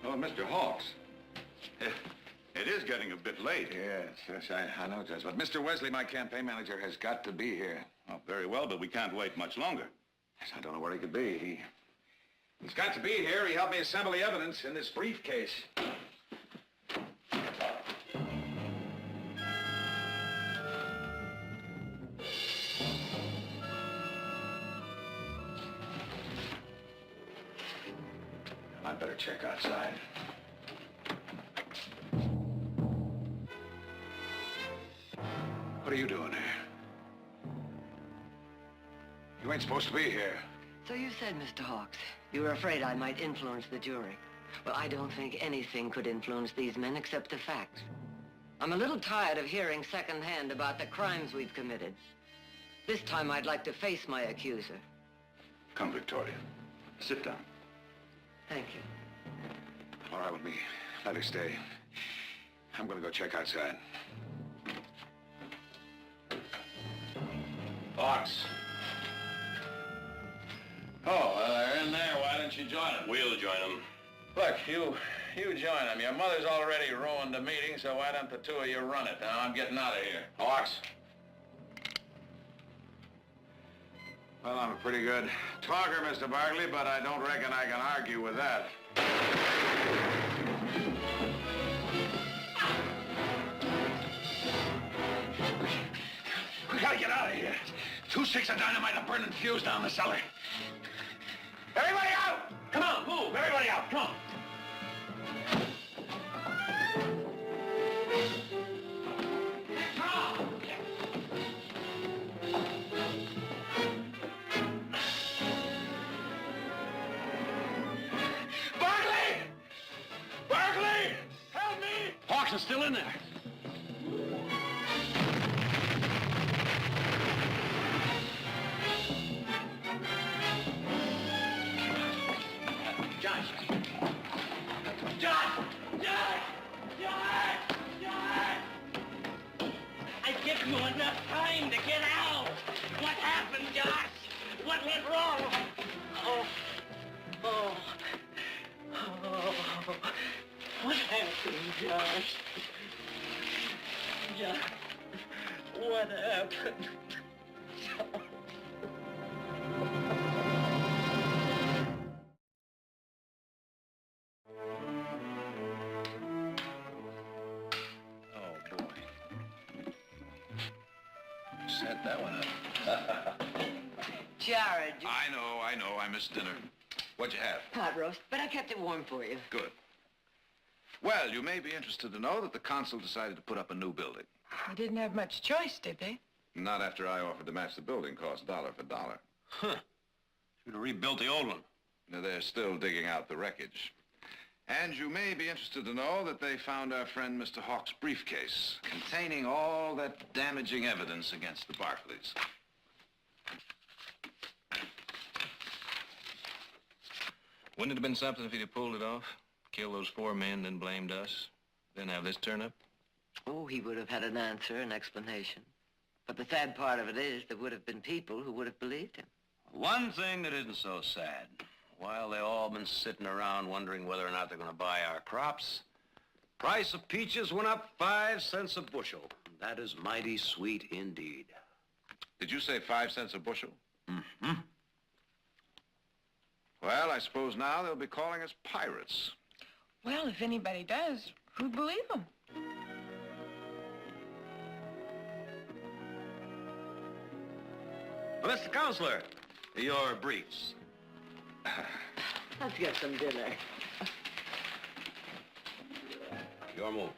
Oh, Mr. Hawks. It is getting a bit late. Yes, I know, Judge. But Mr. Wesley, my campaign manager, has got to be here. Oh, very well, but we can't wait much longer. Yes, I don't know where he could be. He's got to be here. He helped me assemble the evidence in this briefcase. I'd better check outside. What are you doing here? You ain't supposed to be here. So you said, Mr. Hawks, you were afraid I might influence the jury. Well, I don't think anything could influence these men except the facts. I'm a little tired of hearing secondhand about the crimes we've committed. This time I'd like to face my accuser. Come, Victoria. Sit down. Thank you. All right with me. Let her stay. I'm gonna go check outside. Hawks. Oh, well, they're in there. Why don't you join them? We'll join them. Look, you join them. Your mother's already ruined the meeting, so why don't the two of you run it? Now, I'm getting out of here. Hawks. Well, I'm a pretty good talker, Mr. Barkley, but I don't reckon I can argue with that. We gotta get out of here. 2 sticks of dynamite and a burning fuse down the cellar. Everybody out! Come on, move! Everybody out, come on! Come on! Barkley! Barkley! Help me! Hawks is still in there. Josh! I give you enough time to get out. What happened, Josh? What went wrong? Oh. What happened, Josh? Josh, what happened? Oh, boy. Set that one up. Jared, I know. I missed dinner. What'd you have? pot roast, but I kept it warm for you. Good. Well, you may be interested to know that the consul decided to put up a new building. They didn't have much choice, did they? Not after I offered to match the building cost dollar for dollar. Huh. Should have rebuilt the old one. Now, they're still digging out the wreckage. And you may be interested to know that they found our friend Mr. Hawks' briefcase containing all that damaging evidence against the Barclays. Wouldn't it have been something if he'd have pulled it off? Killed those 4 men, then blamed us? Then have this turn up? Oh, he would have had an answer, an explanation. But the sad part of it is there would have been people who would have believed him. One thing that isn't so sad. While they all been sitting around wondering whether or not they're going to buy our crops, price of peaches went up 5 cents a bushel. That is mighty sweet indeed. Did you say 5 cents a bushel? Mm-hmm. Well, I suppose now they'll be calling us pirates. Well, if anybody does, who'd believe them? Well, Mr. Counselor, your briefs. Let's get some dinner. Your move.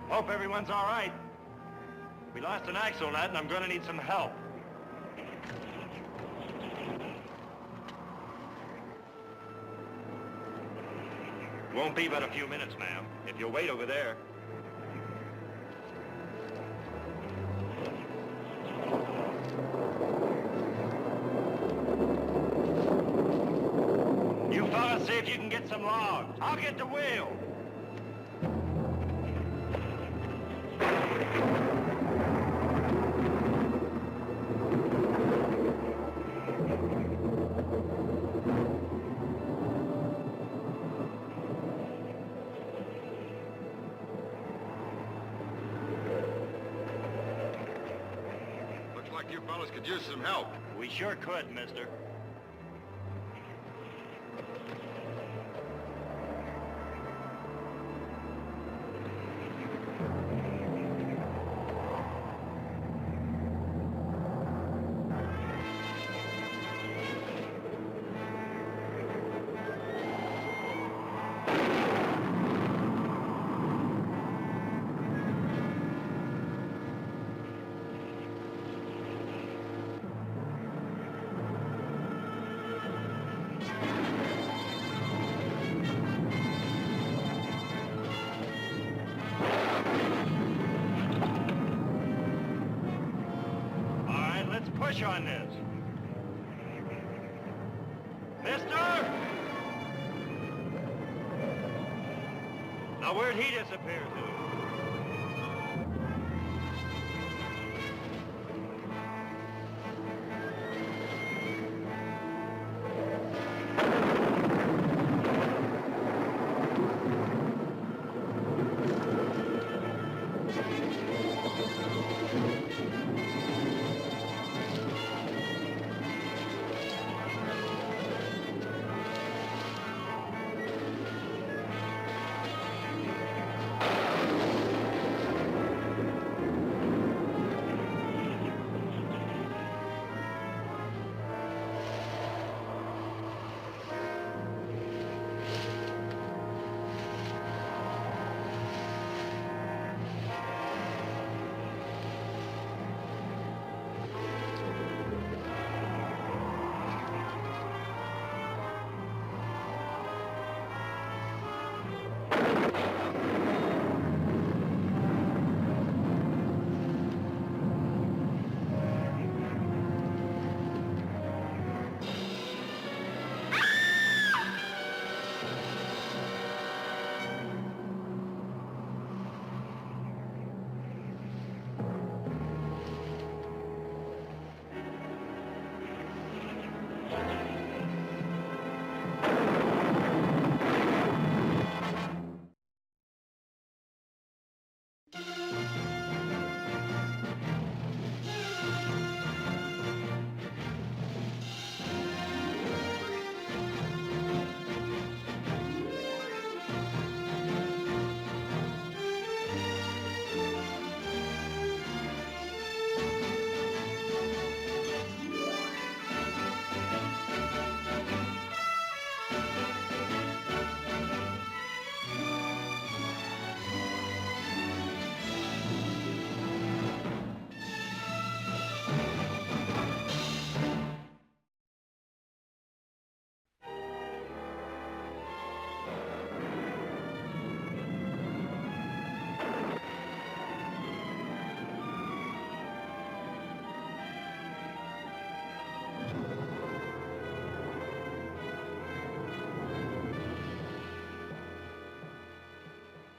Hope everyone's all right. We lost an axle nut, and I'm gonna need some help. Won't be but a few minutes, ma'am. If you'll wait over there. You fellas see if you can get some logs. I'll get the wheel. Looks like you fellas could use some help. We sure could, mister. Push on this. Mister! Now where'd he disappear to?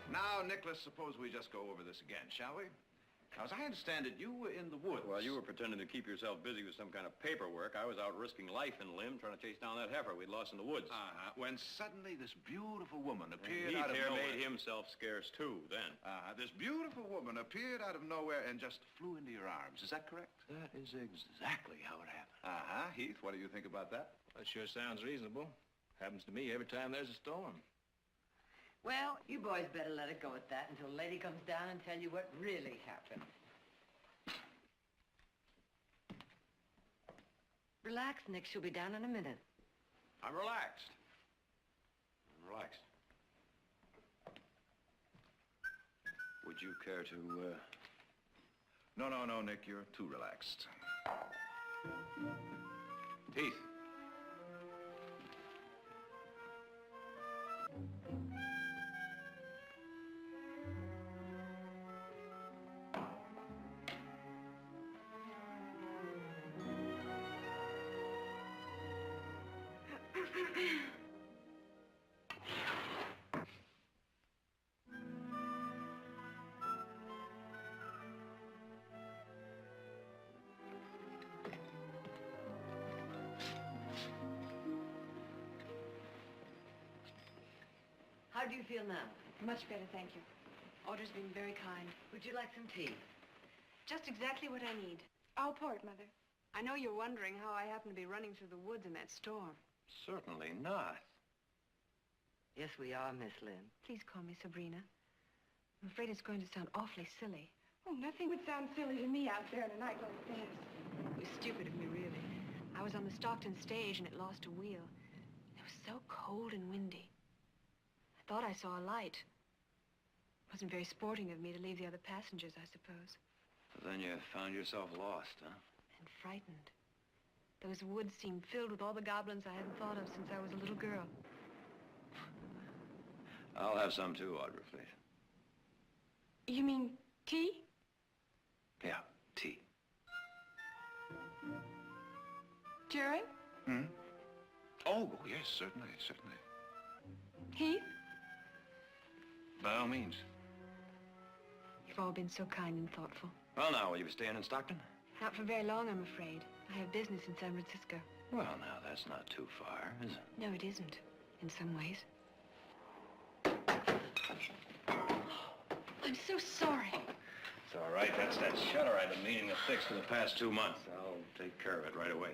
Now, Nicholas, suppose we just go over this again, shall we? Now, as I understand it, you were in the woods. While you were pretending to keep yourself busy with some kind of paperwork, I was out risking life and limb trying to chase down that heifer we'd lost in the woods. When suddenly this beautiful woman appeared Heath out of here nowhere. made himself scarce, too, then. This beautiful woman appeared out of nowhere and just flew into your arms. Is that correct? That is exactly how it happened. Heath, what do you think about that? That sure sounds reasonable. Happens to me every time there's a storm. Well, you boys better let it go at that until Lady comes down and tell you what really happened. Relax, Nick. She'll be down in a minute. I'm relaxed. I'm relaxed. Would Would you care to, No, Nick, you're too relaxed. Heath. How do you feel now? Much better, thank you. Audra's been very kind. Would you like some tea? Just exactly what I need. I'll pour it, Mother. I know you're wondering how I happen to be running through the woods in that storm. Certainly not. Yes, we are, Miss Lynn. Please call me Sabrina. I'm afraid it's going to sound awfully silly. Oh, nothing would sound silly to me out there on a night like this. It was stupid of me, really. I was on the Stockton stage and it lost a wheel. It was so cold and windy. I thought I saw a light. It wasn't very sporting of me to leave the other passengers, I suppose. Then you found yourself lost, huh? And frightened. Those woods seemed filled with all the goblins I hadn't thought of since I was a little girl. I'll have some too, Audra, please. You mean tea? Yeah, tea. Jerry? Oh, yes, certainly. Heath? By all means. You've all been so kind and thoughtful. Well, now, will you be staying in Stockton? Not for very long, I'm afraid. I have business in San Francisco. Well, now, that's not too far, is it? No, it isn't, in some ways. I'm so sorry. It's all right. That's that shutter I've been meaning to fix for the past 2 months. I'll take care of it right away.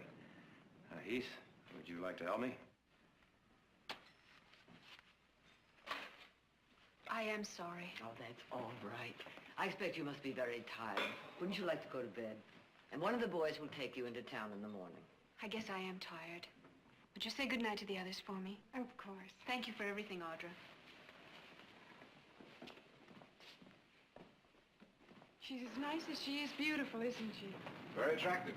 Heath, would you like to help me? I am sorry. Oh, that's all right. I expect you must be very tired. Wouldn't you like to go to bed? And one of the boys will take you into town in the morning. I guess I am tired. Would you say goodnight to the others for me? Of course. Thank you for everything, Audra. She's as nice as she is beautiful, isn't she? Very attractive.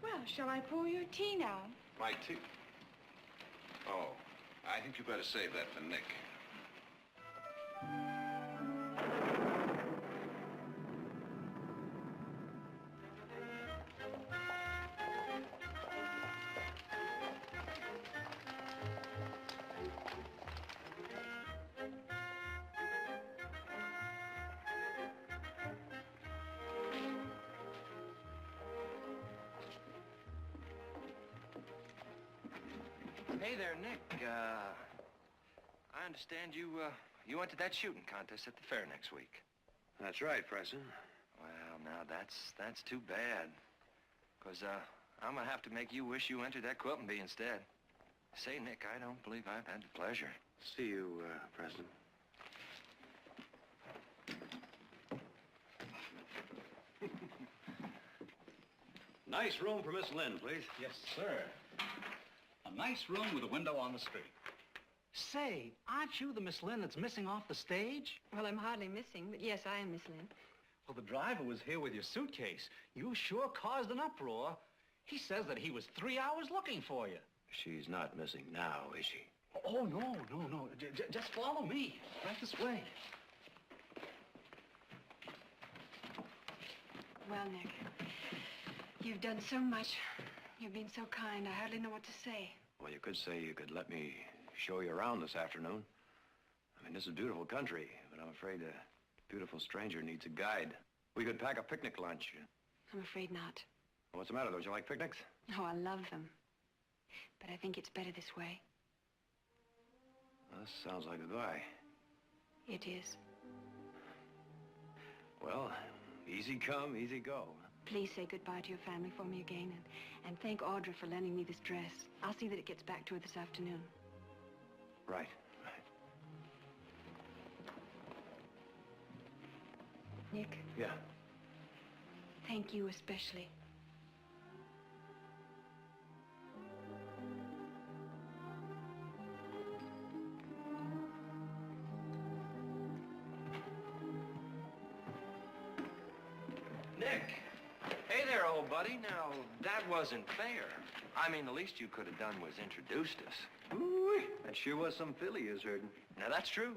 Well, shall I pour your tea now? My tea. Oh, I think you better save that for Nick. Hey there, Nick. I understand you went to that shooting contest at the fair next week. That's right, Preston. Well, now, that's too bad. Because, I'm gonna have to make you wish you entered that quilting bee instead. Say, Nick, I don't believe I've had the pleasure. See you, Preston. Nice room for Miss Lynn, please. Yes, sir. A nice room with a window on the street. Say, aren't you the Miss Lynn that's missing off the stage? Well, I'm hardly missing, but yes, I am Miss Lynn. Well, the driver was here with your suitcase. You sure caused an uproar. He says that he was 3 hours looking for you. She's not missing now, is she? Oh, no. Just follow me. Right this way. Well, Nick, you've done so much. You've been so kind, I hardly know what to say. Well, you could say you could let me show you around this afternoon. I mean, this is a beautiful country, but I'm afraid a beautiful stranger needs a guide. We could pack a picnic lunch. I'm afraid not. What's the matter? Don't you like picnics? Oh, I love them. But I think it's better this way. Well, this sounds like a guy. It is. Well, easy come, easy go. Please say goodbye to your family for me again, and thank Audra for lending me this dress. I'll see that it gets back to her this afternoon. Right. Nick? Yeah. Thank you especially. old buddy. Now, that wasn't fair. I mean, the least you could have done was introduced us. Ooh, that sure was some filly you was herding. Now, that's true.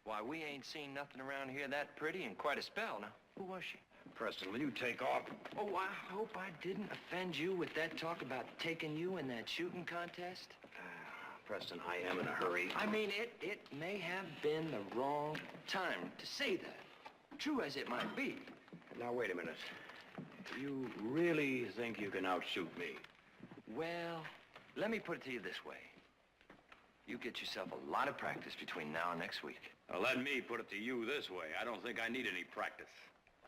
Why, we ain't seen nothing around here that pretty in quite a spell. Now, who was she? Preston, will you take off? Oh, I hope I didn't offend you with that talk about taking you in that shooting contest. Preston, I am in a hurry. I mean, it may have been the wrong time to say that, true as it might be. Now, wait a minute. You really think you can outshoot me? Well, let me put it to you this way. You get yourself a lot of practice between now and next week. Now, let me put it to you this way. I don't think I need any practice.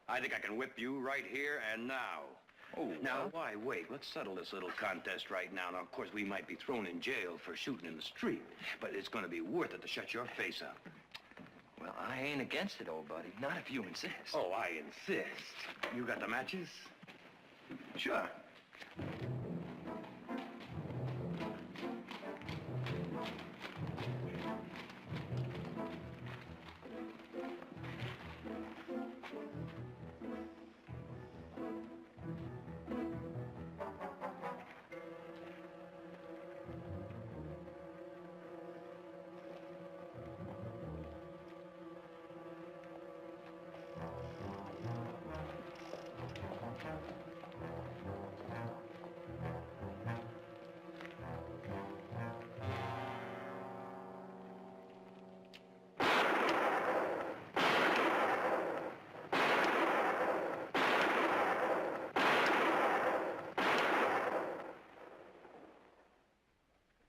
I think I can whip you right here and now. Oh, Now, why wait? Let's settle this little contest right now. Now, of course, we might be thrown in jail for shooting in the street, but it's going to be worth it to shut your face up. Well, I ain't against it, old buddy. Not if you insist. Oh, I insist. You got the matches? Sure.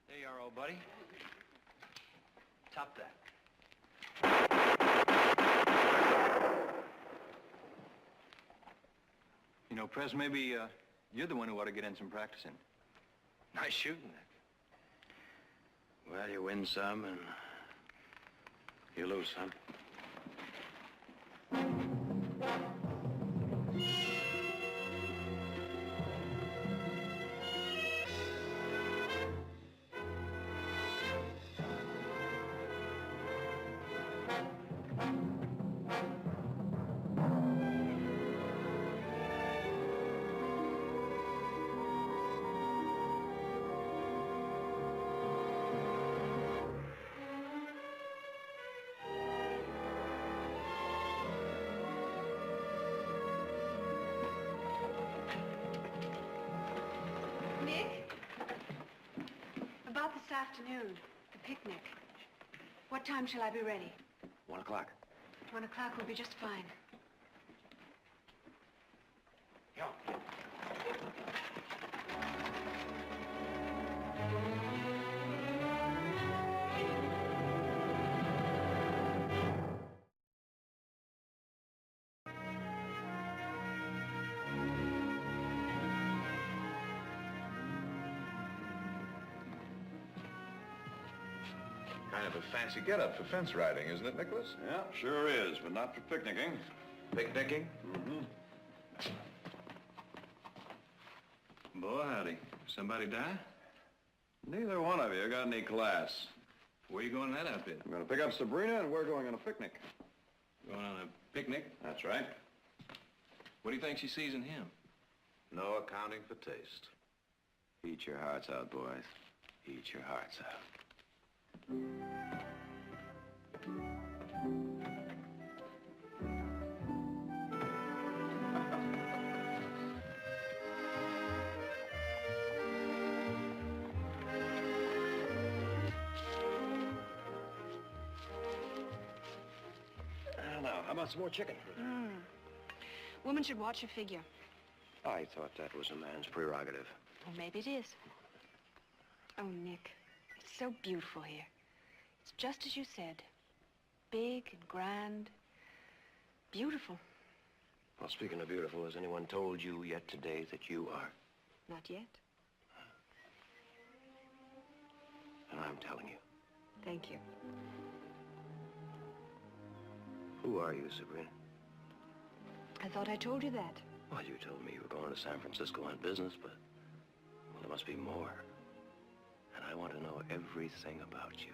There you are, old buddy. Top that. You know, Pres, maybe you're the one who ought to get in some practicing. Nice shooting. Well, you win some and you lose some. Nick? About this afternoon, the picnic. What time shall I be ready? 1 o'clock. 1 o'clock will be just fine. Kind of a fancy getup for fence riding, isn't it, Nicholas? Yeah, sure is, but not for picnicking. Picnicking? Mm-hmm. Boy, howdy. Somebody die? Neither one of you got any class. Where you going in that outfit? I'm going to pick up Sabrina, and we're going on a picnic. Going on a picnic? That's right. What do you think she sees in him? No accounting for taste. Eat your hearts out, boys. Eat your hearts out. Now, how about some more chicken? Woman should watch her figure. I thought that was a man's prerogative. Well, maybe it is. Oh, Nick, it's so beautiful here. It's just as you said. Big and grand. Beautiful. Well, speaking of beautiful, has anyone told you yet today that you are? Not yet. And I'm telling you. Thank you. Who are you, Sabrina? I thought I told you that. Well, you told me you were going to San Francisco on business, but... well, there must be more. And I want to know everything about you.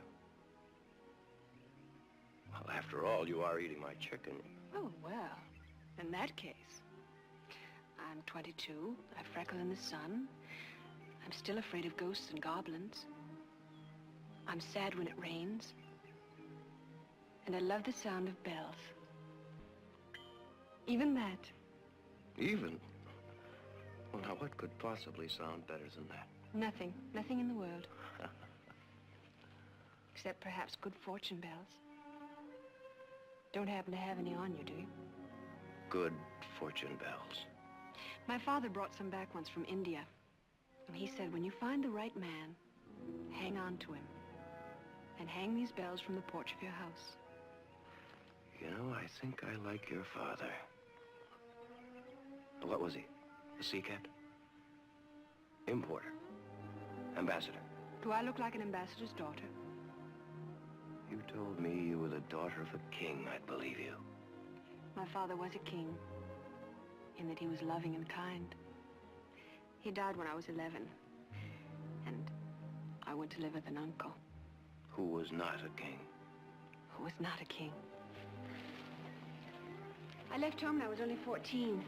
Well, after all, you are eating my chicken. Oh, well, in that case, I'm 22. I freckle in the sun. I'm still afraid of ghosts and goblins. I'm sad when it rains. And I love the sound of bells. Even that. Even? Well, now, what could possibly sound better than that? Nothing. Nothing in the world. Except perhaps good fortune bells. Don't happen to have any on you, do you? Good fortune bells. My father brought some back once from India. And he said, when you find the right man, hang on to him. And hang these bells from the porch of your house. You know, I think I like your father. What was he? A sea captain? Importer? Ambassador? Do I look like an ambassador's daughter? You told me you were the daughter of a king. I'd believe you. My father was a king, in that he was loving and kind. He died when I was 11, and I went to live with an uncle. Who was not a king? Who was not a king. I left home when I was only 14.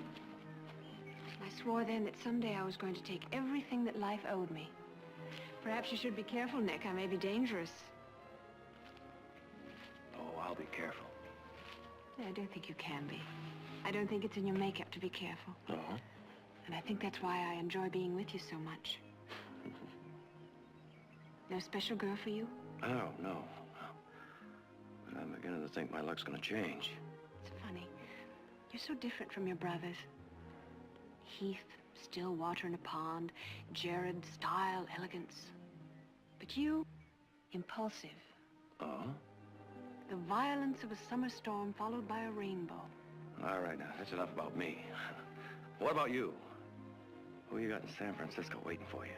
I swore then that someday I was going to take everything that life owed me. Perhaps you should be careful, Nick. I may be dangerous. Oh, I'll be careful. I don't think you can be. I don't think it's in your makeup to be careful. Uh-huh. And I think that's why I enjoy being with you so much. No special girl for you? Oh, no. But I'm beginning to think my luck's gonna change. It's funny. You're so different from your brothers. Heath, still water in a pond. Jared, style, elegance. But you, impulsive. Oh? The violence of a summer storm followed by a rainbow. All right, now, that's enough about me. What about you? Who you got in San Francisco waiting for you?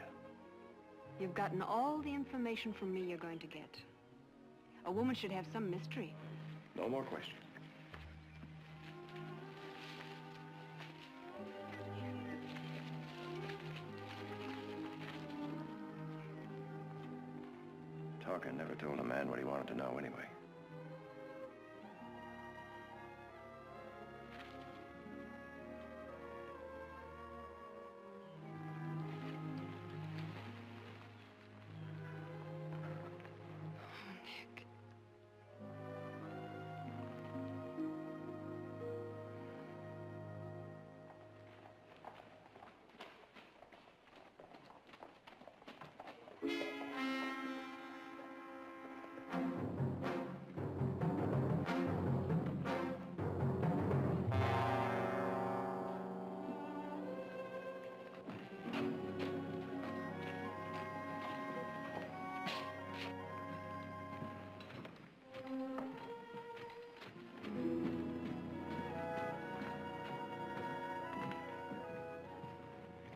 You've gotten all the information from me you're going to get. A woman should have some mystery. No more questions. Talker never told a man what he wanted to know anyway.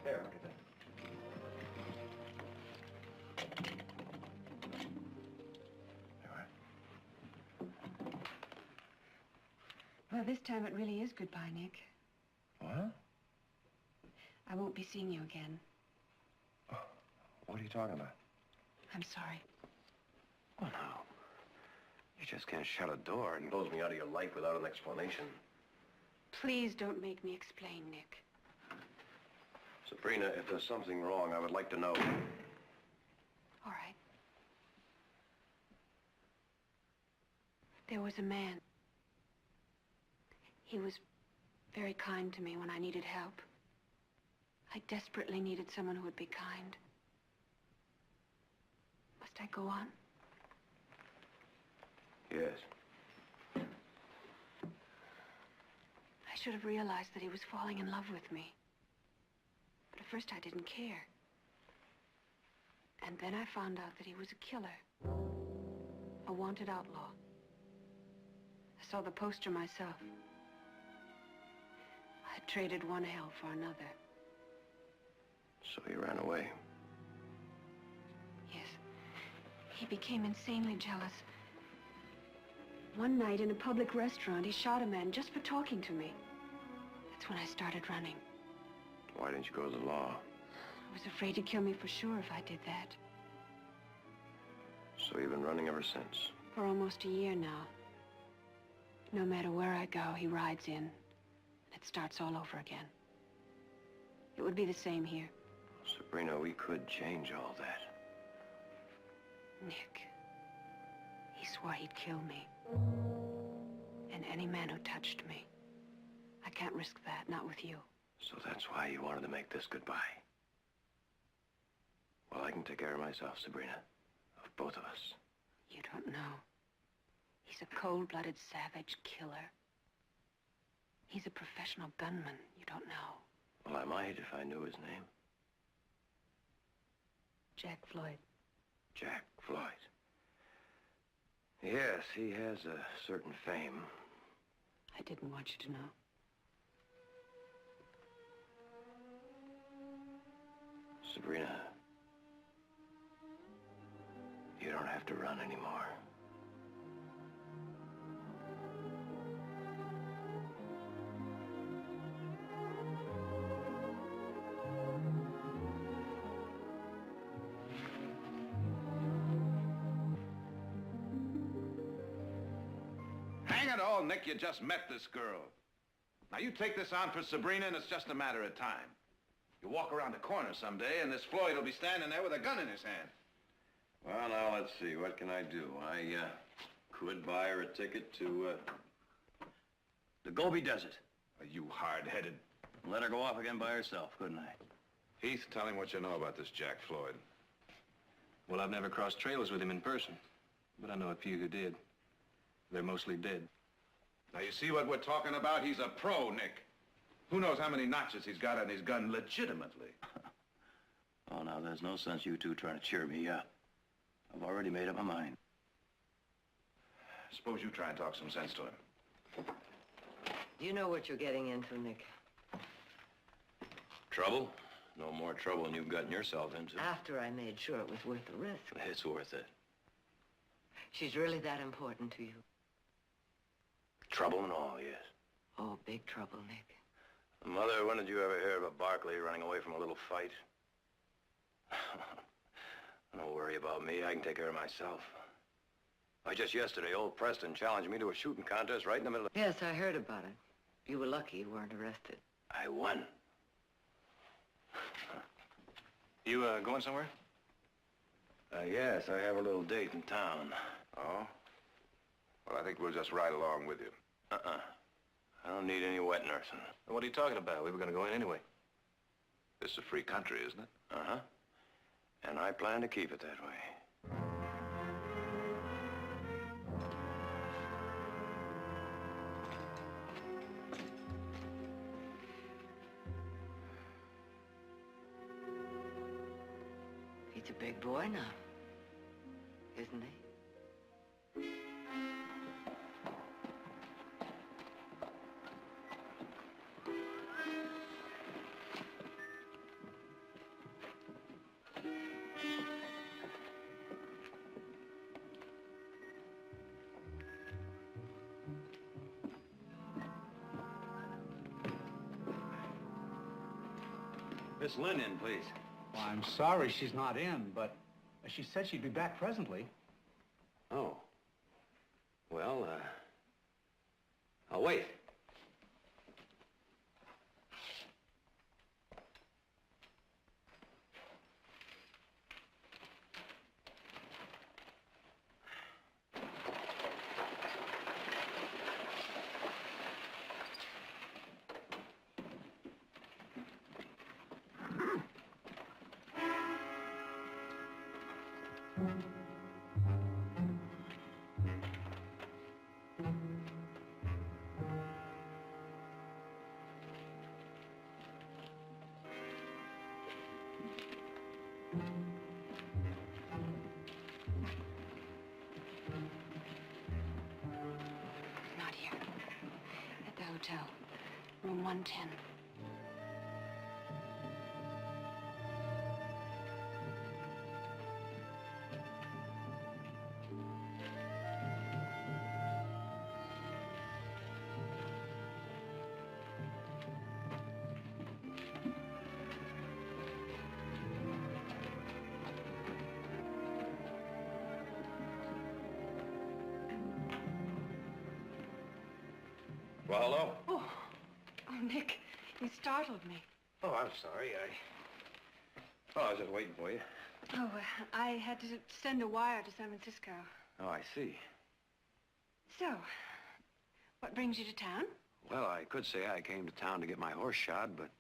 There, look at that. Well, this time it really is goodbye, Nick. What? I won't be seeing you again. What are you talking about? I'm sorry. Well, now, you just can't shut a door and close me out of your life without an explanation. Please don't make me explain, Nick. Sabrina, if there's something wrong, I would like to know. All right. There was a man. He was very kind to me when I needed help. I desperately needed someone who would be kind. Must I go on? Yes. I should have realized that he was falling in love with me. But at first I didn't care. And then I found out that he was a killer. A wanted outlaw. I saw the poster myself. I had traded one hell for another. So he ran away. Yes. He became insanely jealous. One night in a public restaurant, he shot a man just for talking to me. That's when I started running. Why didn't you go to the law? I was afraid he'd kill me for sure if I did that. So you've been running ever since? For almost a year now. No matter where I go, he rides in. And it starts all over again. It would be the same here. Sabrina, we could change all that. Nick, he swore he'd kill me. And any man who touched me. I can't risk that, not with you. So that's why you wanted to make this goodbye. Well, I can take care of myself, Sabrina. Of both of us. You don't know. He's a cold-blooded savage killer. He's a professional gunman. You don't know. Well, I might if I knew his name. Jack Floyd. Jack Floyd. Yes, he has a certain fame. I didn't want you to know. Sabrina, you don't have to run anymore. Hang it all, Nick, you just met this girl. Now you take this on for Sabrina and it's just a matter of time. You walk around the corner someday and this Floyd will be standing there with a gun in his hand. Well, now, let's see. What can I do? I could buy her a ticket to the Gobi Desert. Are you hard-headed? Let her go off again by herself, couldn't I? Heath, tell him what you know about this Jack Floyd. Well, I've never crossed trails with him in person, but I know a few who did. They're mostly dead. Now, you see what we're talking about? He's a pro, Nick. Who knows how many notches he's got on his gun legitimately? Oh, now, there's no sense you two trying to cheer me up. I've already made up my mind. Suppose you try and talk some sense to him. You know what you're getting into, Nick. Trouble? No more trouble than you've gotten yourself into. After I made sure it was worth the risk. It's worth it. She's really that important to you. Trouble and all, yes. Oh, big trouble, Nick. Mother, when did you ever hear of a Barkley running away from a little fight? Don't worry about me. I can take care of myself. Why, just yesterday, old Preston challenged me to a shooting contest right in the middle of... Yes, I heard about it. You were lucky you weren't arrested. I won. You, going somewhere? Yes, I have a little date in town. Oh? Well, I think we'll just ride along with you. I don't need any wet nursing. What are you talking about? We were going to go in anyway. This is a free country, isn't it? Uh-huh. And I plan to keep it that way. He's a big boy now, isn't he? Miss Lynn in, please. Well, I'm sorry she's not in, but she said she'd be back presently. Oh. Well, I'll wait. Not here. At the hotel. Room 110. Well, hello. Oh, Nick, you startled me. Oh, I'm sorry. I was just waiting for you. Oh, I had to send a wire to San Francisco. Oh, I see. So, what brings you to town? Well, I could say I came to town to get my horse shod, but,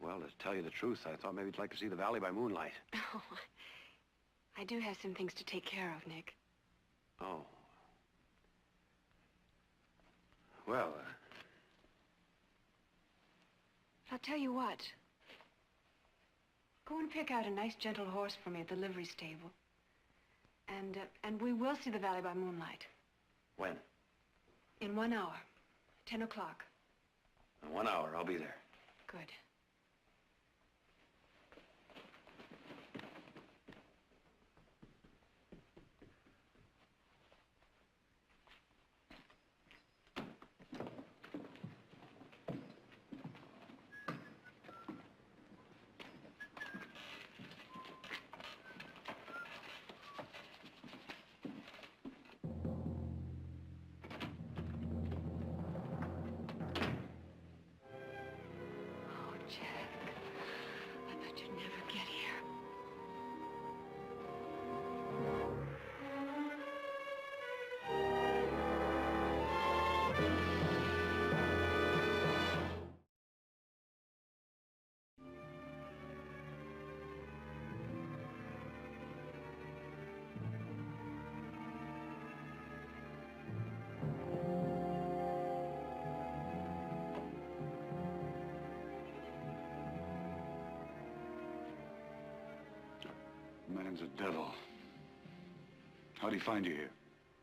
well, to tell you the truth, I thought maybe you'd like to see the valley by moonlight. Oh, I do have some things to take care of, Nick. Oh. Well, I'll tell you what. Go and pick out a nice, gentle horse for me at the livery stable. And we will see the valley by moonlight. when? In 1 hour. 10 o'clock. In 1 hour, I'll be there. Good. The man's a devil. How'd he find you here?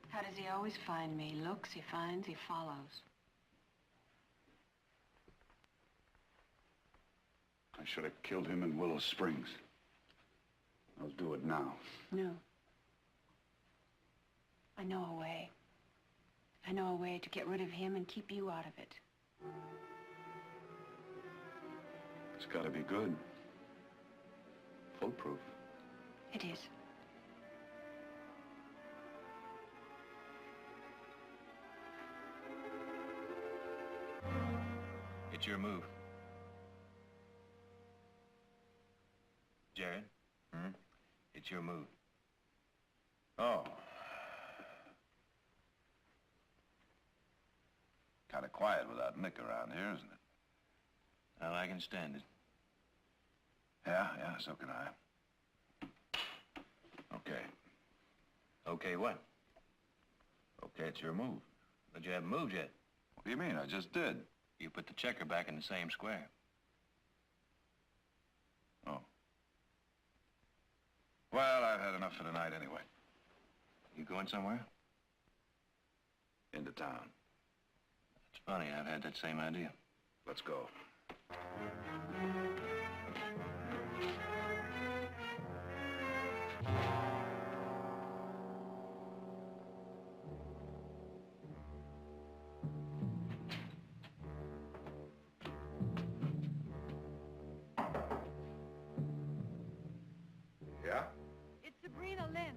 How does he always find me? He looks, he finds, he follows. I should have killed him in Willow Springs. I'll do it now. No. I know a way. I know a way to get rid of him and keep you out of it. It's gotta be good. Foolproof. It is. It's your move. Jared? It's your move. Oh. Kind of quiet without Nick around here, isn't it? Well, I can stand it. Yeah, so can I. Okay. Okay, what? Okay, it's your move. But you haven't moved yet. What do you mean? I just did. You put the checker back in the same square. Oh. Well, I've had enough for tonight anyway. You going somewhere? Into town. It's funny, I've had that same idea. Let's go. Yeah? It's Sabrina Lynn.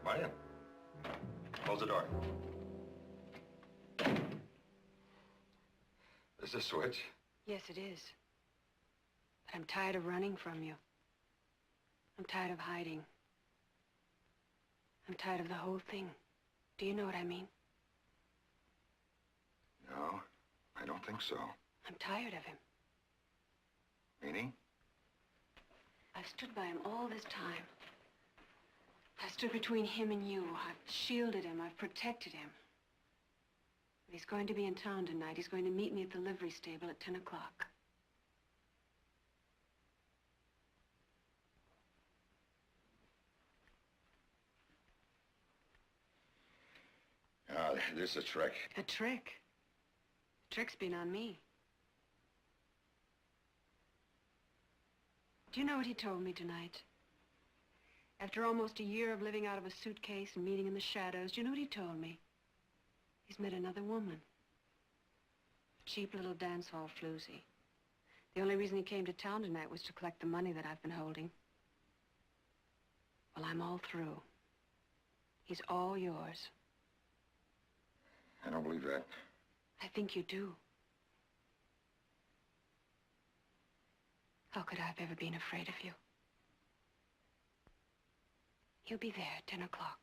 Come on in. Close the door. Is this a switch? Yes, it is. But I'm tired of running from you. I'm tired of hiding. I'm tired of the whole thing. Do you know what I mean? No, I don't think so. I'm tired of him. Meaning? I've stood by him all this time. I stood between him and you. I've shielded him. I've protected him. But he's going to be in town tonight. He's going to meet me at the livery stable at 10 o'clock. This is a trick. A trick? The trick's been on me. Do you know what he told me tonight? After almost a year of living out of a suitcase and meeting in the shadows, do you know what he told me? He's met another woman. A cheap little dance hall floozy. The only reason he came to town tonight was to collect the money that I've been holding. Well, I'm all through. He's all yours. I don't believe that. I think you do. How could I have ever been afraid of you? He'll be there at 10 o'clock.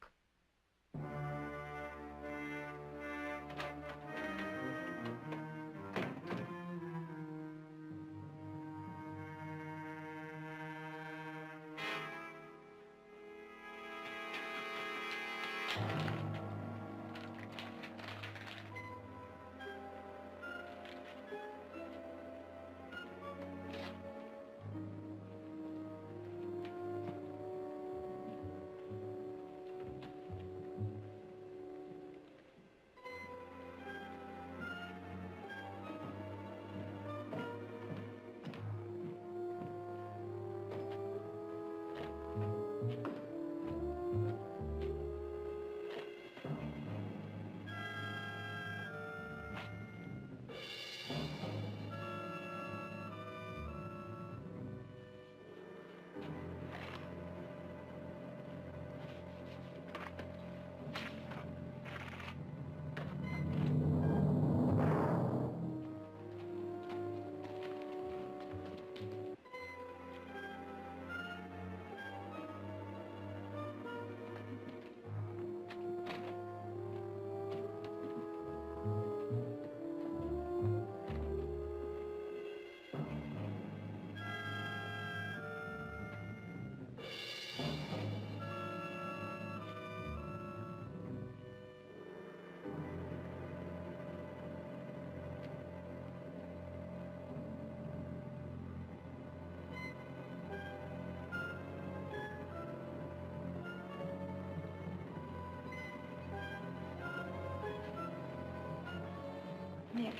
Nick,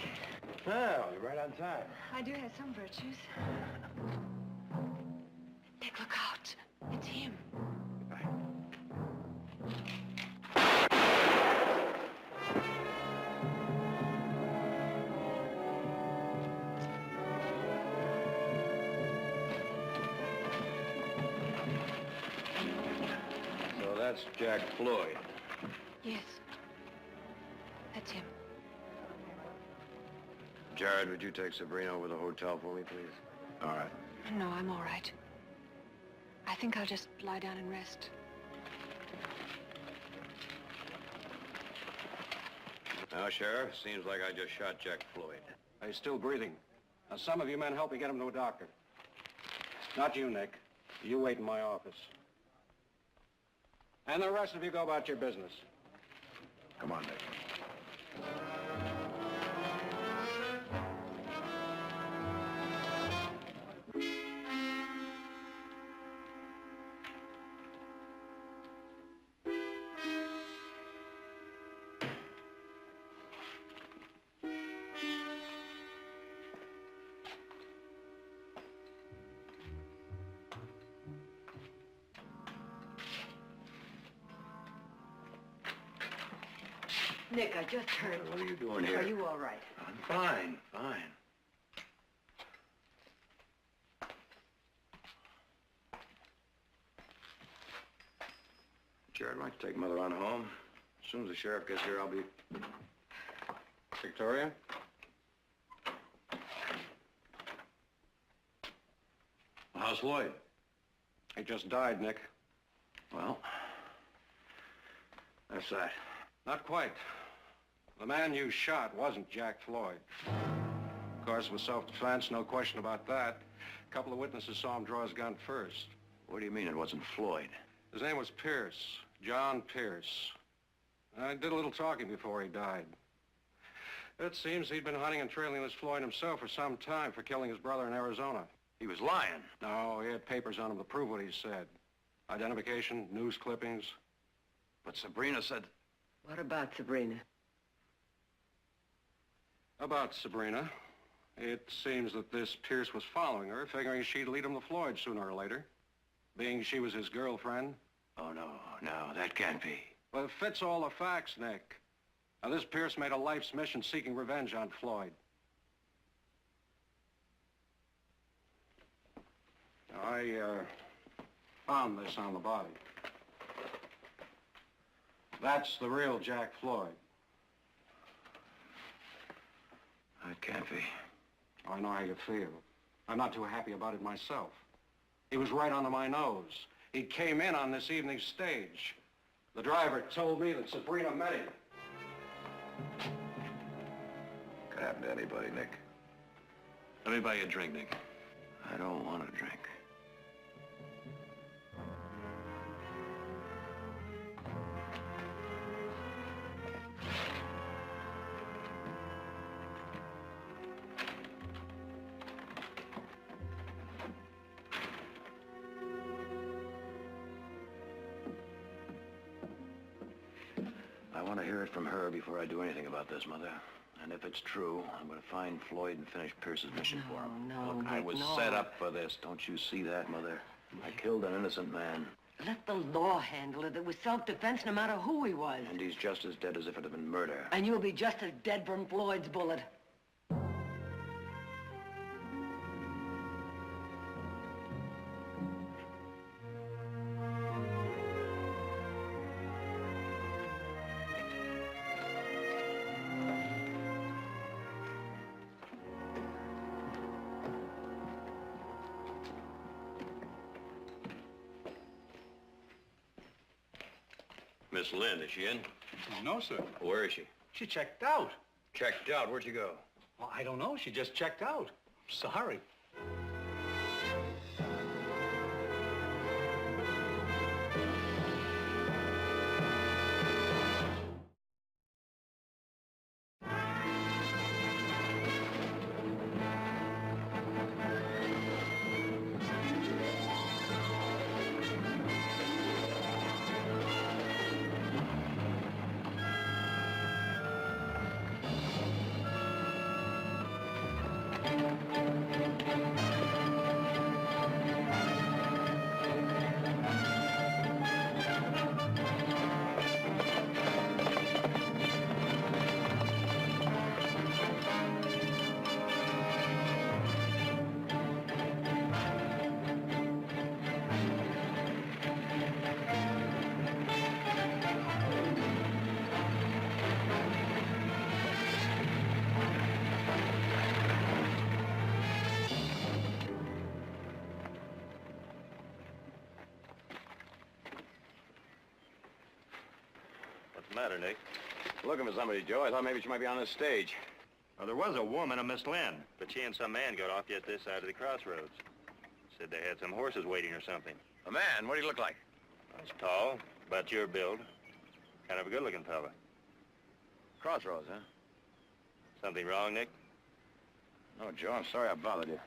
Well, you're right on time. I do have some virtues. Nick, look out. It's him. So that's Jack Floyd. Yes. That's him. Jared, would you take Sabrina over to the hotel for me, please? All right. No, I'm all right. I think I'll just lie down and rest. Now, Sheriff, seems like I just shot Jack Floyd. He's still breathing. Now, some of you men help me get him to a doctor. Not you, Nick. You wait in my office. And the rest of you go about your business. Come on, Nick. Nick, I just heard. What are you doing here? Are you all right? I'm fine, fine. Jared, I'd like to take Mother on home. As soon as the sheriff gets here, I'll be... Victoria? How's Lloyd? He just died, Nick. Well, that's that. Not quite. The man you shot wasn't Jack Floyd. Of course, it was self-defense, no question about that. A couple of witnesses saw him draw his gun first. What do you mean it wasn't Floyd? His name was Pierce, John Pierce. I did a little talking before he died. It seems he'd been hunting and trailing this Floyd himself for some time for killing his brother in Arizona. He was lying. No, he had papers on him to prove what he said. Identification, news clippings. But Sabrina said... What about Sabrina? About Sabrina. It seems that this Pierce was following her, figuring she'd lead him to Floyd sooner or later. Being she was his girlfriend. Oh, no, that can't be. Well, it fits all the facts, Nick. Now, this Pierce made a life's mission seeking revenge on Floyd. I found this on the body. That's the real Jack Floyd. That can't be. I know how you feel. I'm not too happy about it myself. He was right under my nose. He came in on this evening's stage. The driver told me that Sabrina met him. Could happen to anybody, Nick. Let me buy you a drink, Nick. I don't want to drink. I want to hear it from her before I do anything about this, Mother. And if it's true, I'm going to find Floyd and finish Pierce's mission for him. No, Look, I Nick, was no. set up for this. Don't you see that, Mother? I killed an innocent man, Let the law handle it. It was self-defense no matter who he was. and he's just as dead as if it had been murder. And you'll be just as dead from Floyd's bullet. Miss Lynn, is she in? No, sir. Where is she? She checked out. Checked out. Where'd she go? Well, I don't know. She just checked out. Sorry. What's the matter, Nick? Looking for somebody, Joe. I thought maybe she might be on the stage. Well, there was a woman, a Miss Lynn, but she and some man got off just this side of the crossroads. Said they had some horses waiting or something. A man? What do you look like? He's tall, about your build. Kind of a good-looking fella. Crossroads, huh? Something wrong, Nick? No, Joe. I'm sorry I bothered you.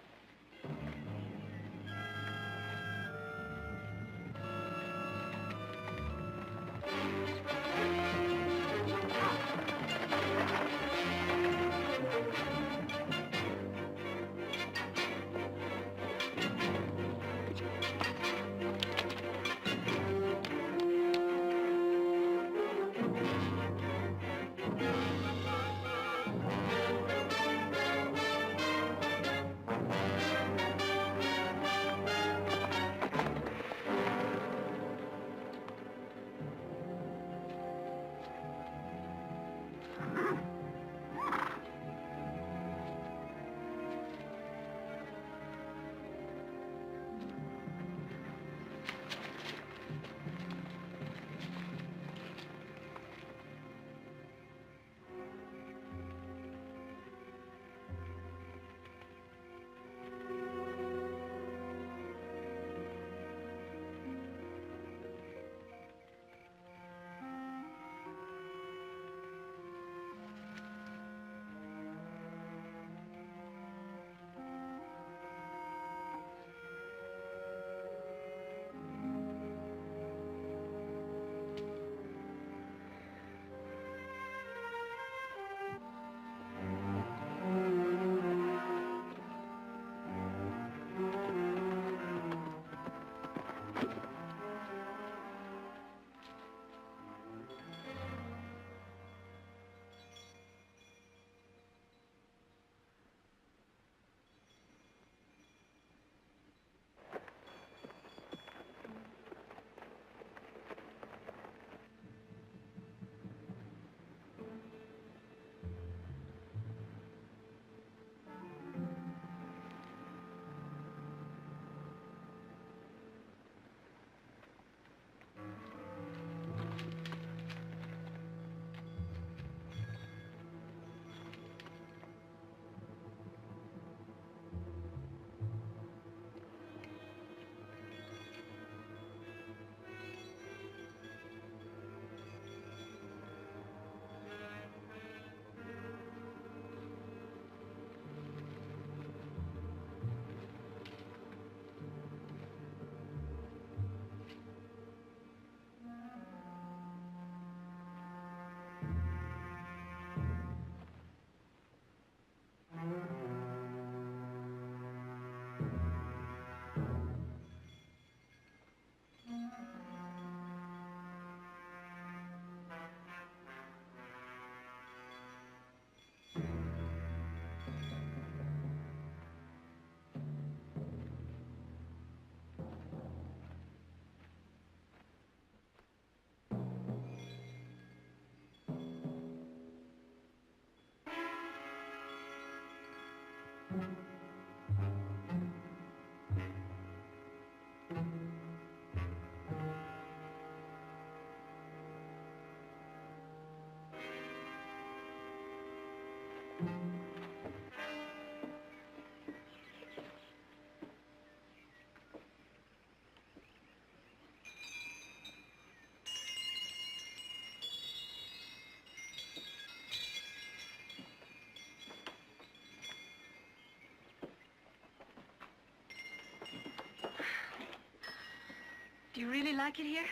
Do you really like it here?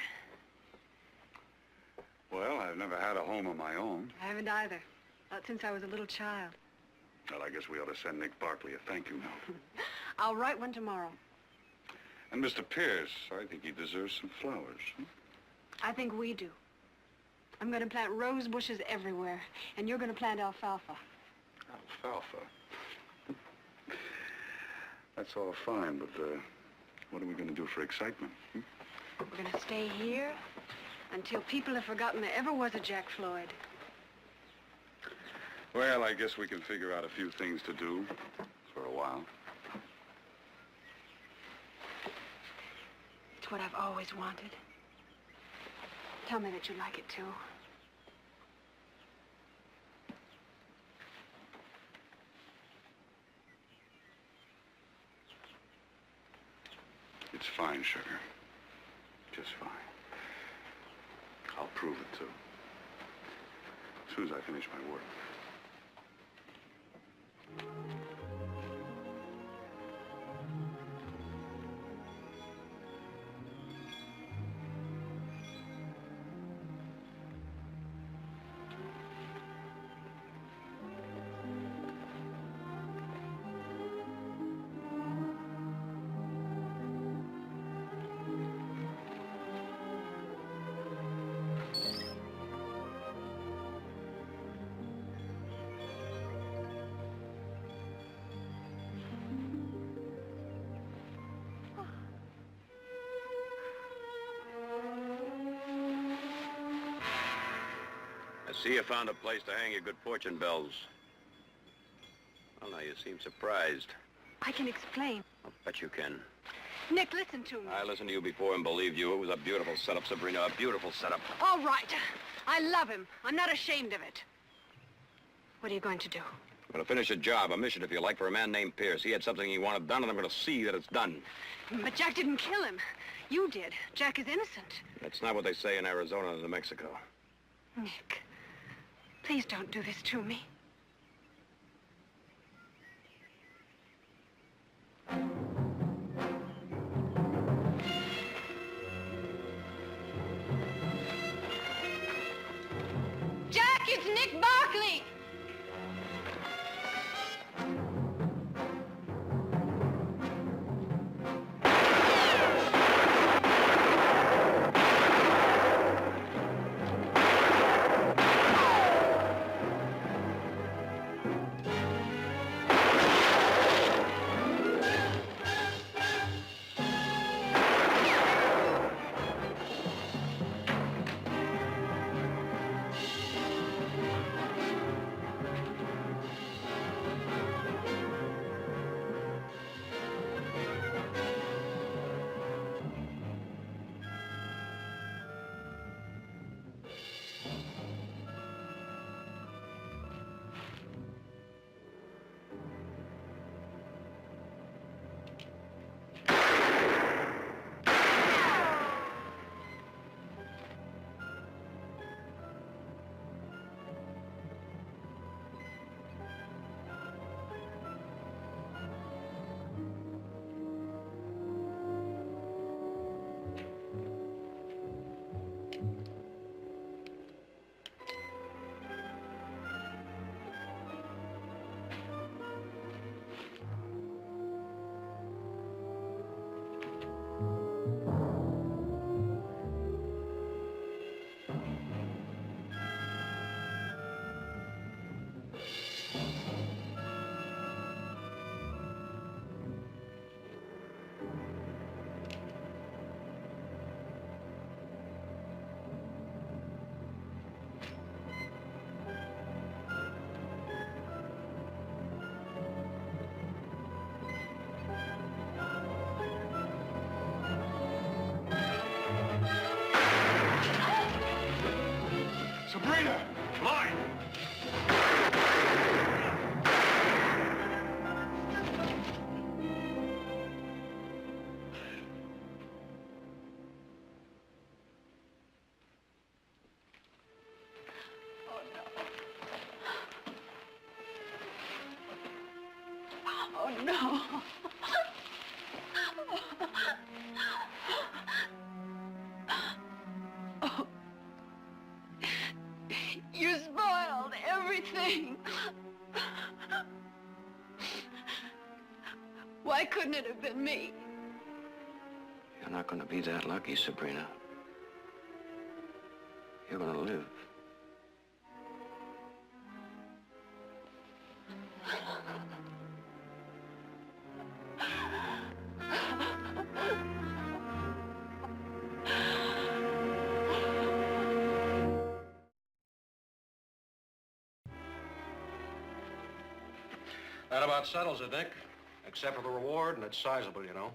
Well, I've never had a home of my own. I haven't either. Not since I was a little child. Well, I guess we ought to send Nick Barkley a thank you note. I'll write one tomorrow. And Mr. Pierce, I think he deserves some flowers. I think we do. I'm going to plant rose bushes everywhere, and you're going to plant alfalfa. Alfalfa? That's all fine, but what are we going to do for excitement? We're going to stay here until people have forgotten there ever was a Jack Floyd. Well, I guess we can figure out a few things to do for a while. It's what I've always wanted. Tell me that you like it, too. It's fine, sugar. Just fine. I'll prove it, too. As soon as I finish my work. I see you found a place to hang your good fortune bells. Well, now, you seem surprised. I can explain. I'll bet you can. Nick, listen to me. I listened to you before and believed you. It was a beautiful setup, Sabrina, a beautiful setup. All right. I love him. I'm not ashamed of it. What are you going to do? I'm going to finish a job, a mission, if you like, for a man named Pierce. He had something he wanted done, and I'm going to see that it's done. But Jack didn't kill him. You did. Jack is innocent. That's not what they say in Arizona and New Mexico. Nick, please don't do this to me. Jack, it's Nick Barkley! Oh, no. Oh. You spoiled everything. Why couldn't it have been me? You're not going to be that lucky, Sabrina. You're going to live. That about settles it, Nick. Except for the reward, and it's sizable, you know.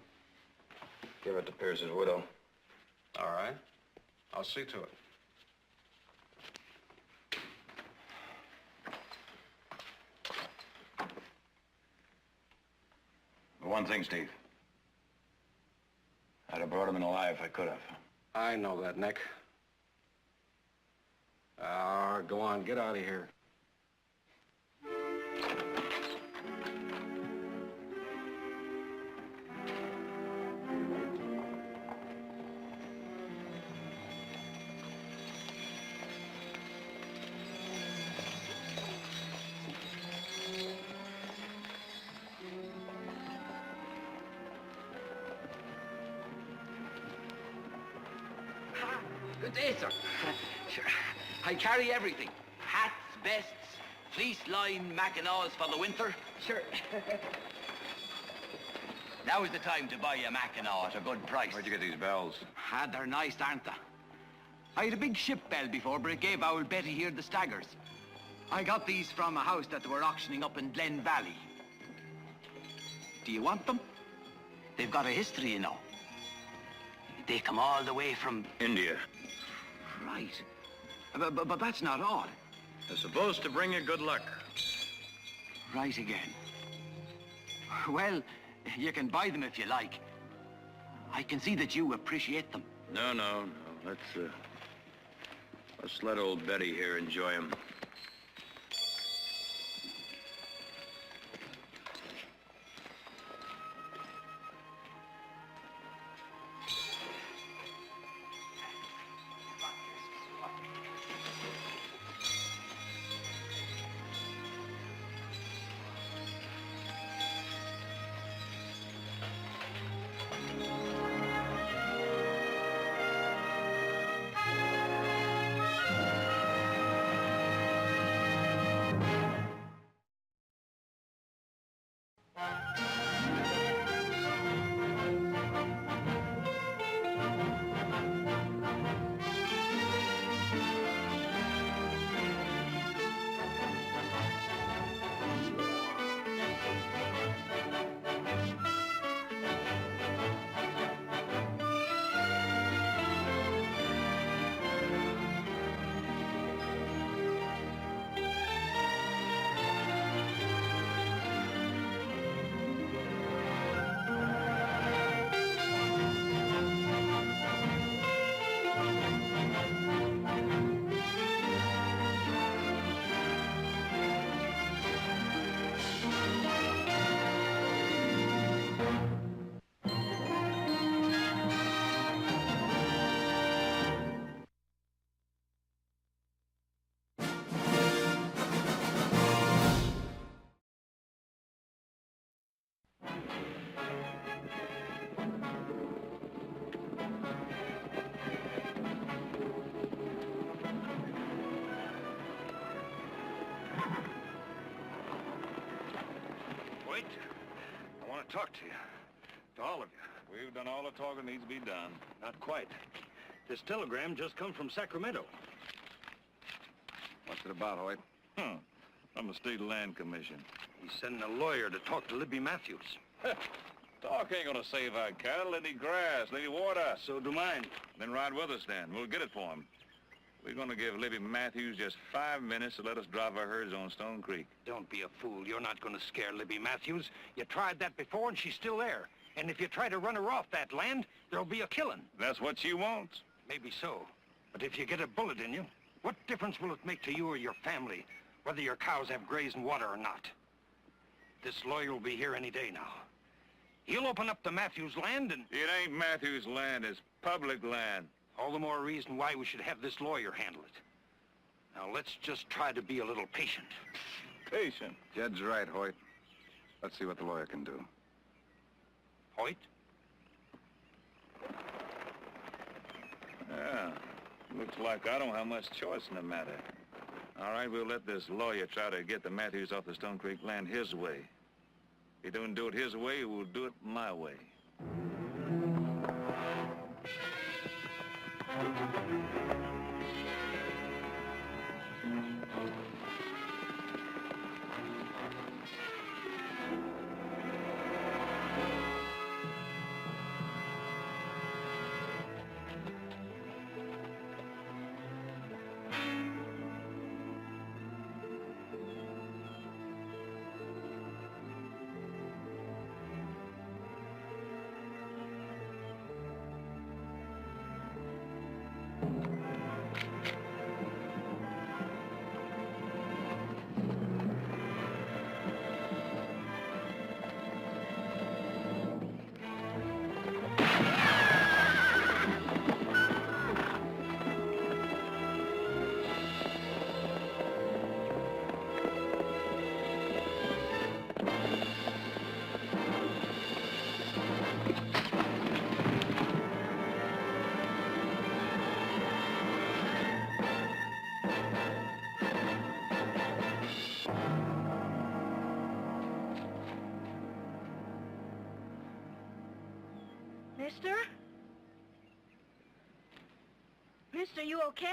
Give it to Pierce's widow. All right. I'll see to it. But one thing, Steve. I'd have brought him in alive if I could have. I know that, Nick. Go on, get out of here. Good day, sir. Sure. I carry everything. Hats, vests, fleece-lined mackinaws for the winter. Sure. Now is the time to buy a mackinaw at a good price. Where'd you get these bells? Ah, they're nice, aren't they? I had a big ship bell before, but it gave old Betty here the staggers. I got these from a house that they were auctioning up in Glen Valley. Do you want them? They've got a history, you know. They come all the way from... India. Right. But that's not all. They're supposed to bring you good luck. Right again. Well, you can buy them if you like. I can see that you appreciate them. No. Let's let old Betty here enjoy them. Wait. I want to talk to you. To all of you. We've done all the talking needs to be done. Not quite. This telegram just come from Sacramento. What's it about, Hoyt? From the State Land Commission. He's sending a lawyer to talk to Libby Matthews. Talk ain't gonna save our cattle. They need grass, they need water. So do mine. Then ride with us, then. We'll get it for him. We're gonna give Libby Matthews just 5 minutes to let us drive our herds on Stone Creek. Don't be a fool. You're not going to scare Libby Matthews. You tried that before, and she's still there. And if you try to run her off that land, there'll be a killing. That's what she wants. Maybe so. But if you get a bullet in you, what difference will it make to you or your family, whether your cows have grazing water or not? This lawyer will be here any day now. He'll open up the Matthews land and... It ain't Matthews' land, it's public land. All the more reason why we should have this lawyer handle it. Now, let's just try to be a little patient. Patient? Jed's right, Hoyt. Let's see what the lawyer can do. Hoyt? Yeah, looks like I don't have much choice in the matter. All right, we'll let this lawyer try to get the Matthews off the Stone Creek land his way. If he don't do it his way, we'll do it my way. Mister? Mister, you okay?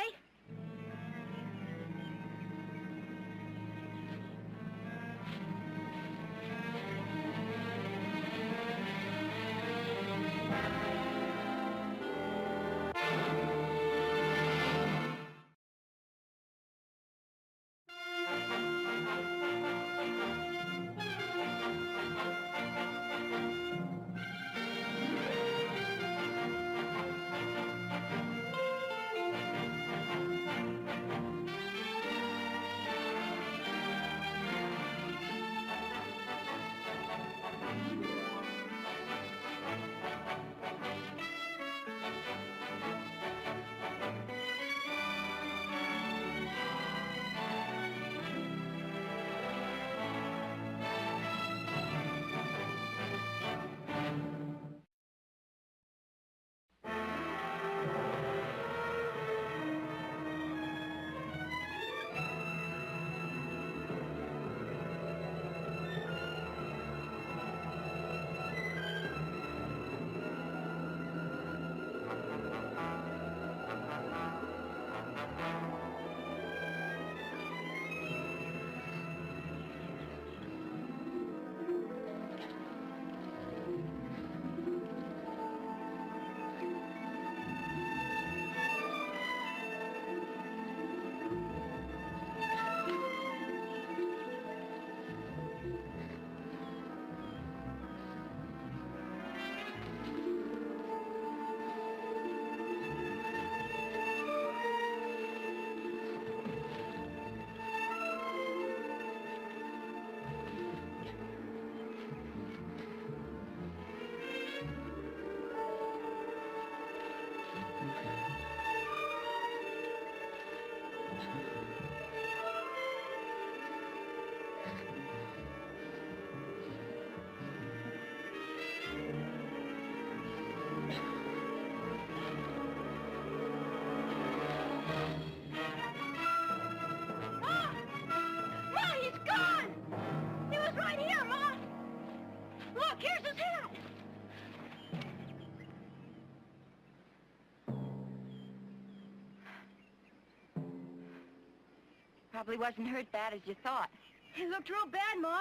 Probably wasn't hurt bad as you thought. He looked real bad, Ma.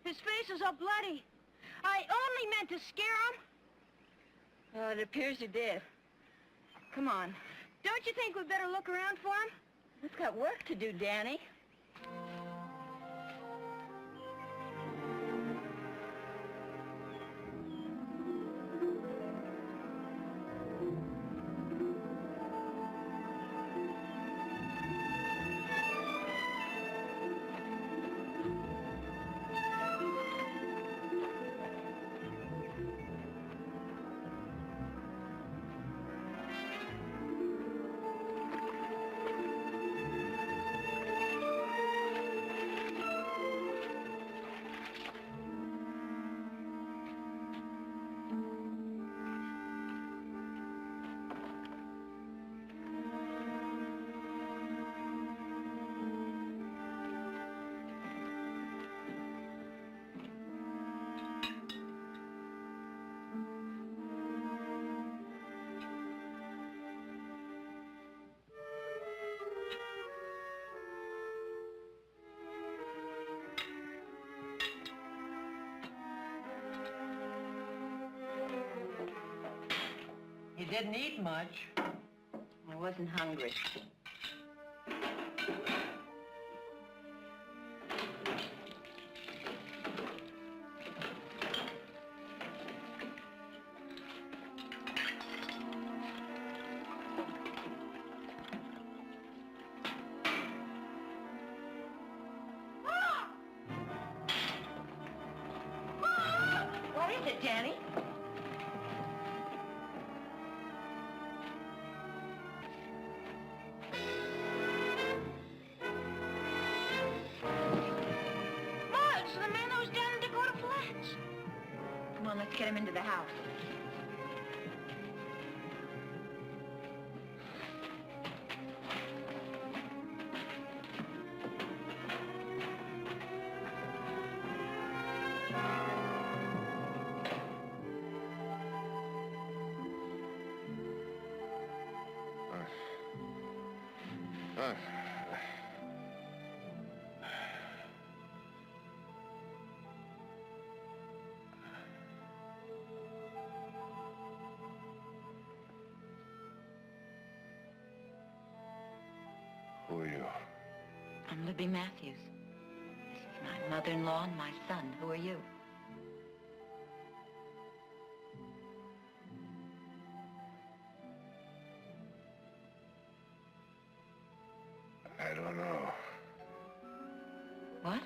His face was all bloody. I only meant to scare him. Well, it appears you did. Come on. Don't you think we'd better look around for him? We've got work to do, Danny. didn't eat much. I wasn't hungry. What is it, Danny? Ma, it's the man that was down in Dakota Flats. Come on, let's get him into the house. Who are you? I'm Libby Matthews. This is my mother-in-law and my son. Who are you? I don't know. What?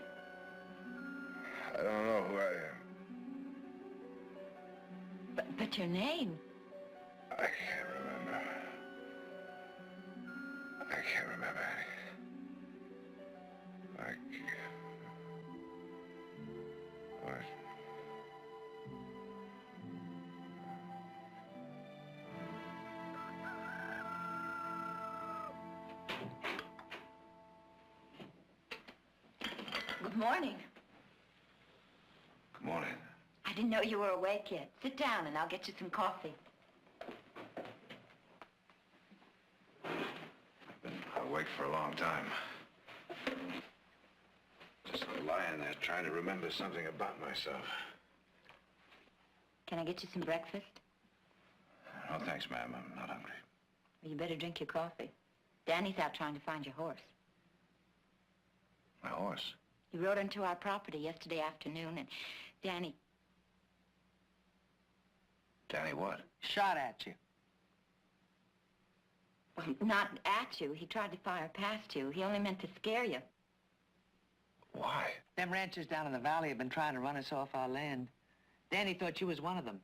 I don't know who I am. But your name? I can't remember. I can't remember anything. What? Good morning. Good morning. I didn't know you were awake yet. Sit down and I'll get you some coffee. I've been awake for a long time. Just lying there trying to remember something about myself. Can I get you some breakfast? Oh, thanks, ma'am. I'm not hungry. Well, you better drink your coffee. Danny's out trying to find your horse. My horse? He rode into our property yesterday afternoon, and Danny... Danny what? Shot at you. Well, not at you. He tried to fire past you. He only meant to scare you. Why? Them ranchers down in the valley have been trying to run us off our land. Danny thought you was one of them,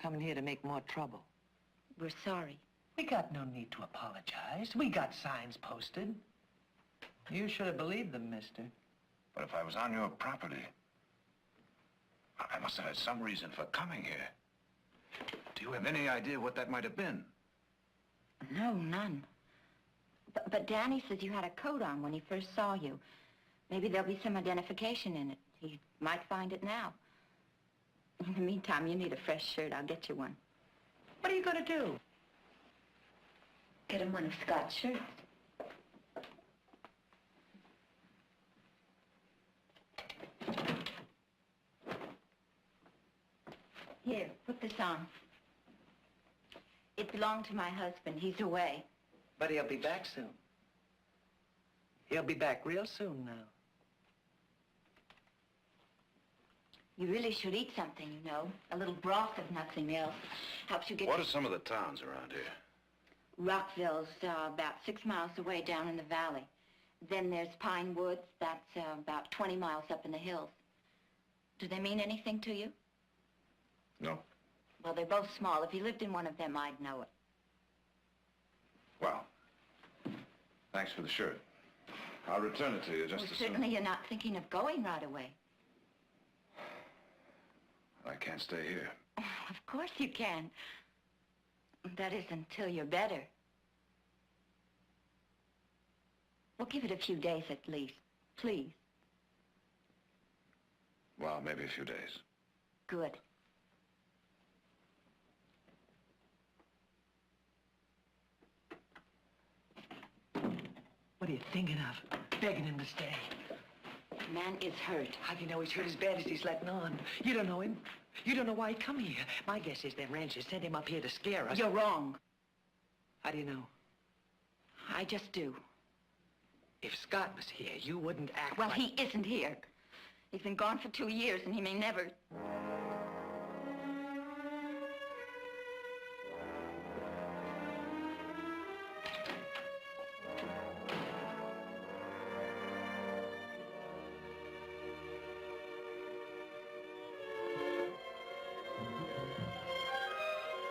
coming here to make more trouble. We're sorry. We got no need to apologize. We got signs posted. You should have believed them, mister. But if I was on your property, I must have had some reason for coming here. Do you have any idea what that might have been? No, none. But Danny says you had a coat on when he first saw you. Maybe there'll be some identification in it. He might find it now. In the meantime, you need a fresh shirt. I'll get you one. What are you going to do? Get him one of Scott's shirts. Here, put this on. It belonged to my husband. He's away. But he'll be back soon. He'll be back real soon now. You really should eat something, you know. A little broth, if nothing else. Helps you get... What are some of the towns around here? Rockville's about 6 miles away down in the valley. Then there's Pine Woods. That's about 20 miles up in the hills. Do they mean anything to you? No. Well, they're both small. If you lived in one of them, I'd know it. Well, thanks for the shirt. I'll return it to you just Well, as certainly you're not thinking of going right away. I can't stay here. Of course you can. That is until you're better. Well, give it a few days at least. Please. Well, maybe a few days. Good. What are you thinking of? Begging him to stay. The man is hurt. How do you know he's hurt as bad as he's letting on? You don't know him. You don't know why he come here. My guess is them ranchers sent him up here to scare us. You're wrong. How do you know? I just do. If Scott was here, you wouldn't act Well, like... he isn't here. He's been gone for 2 years, and he may never...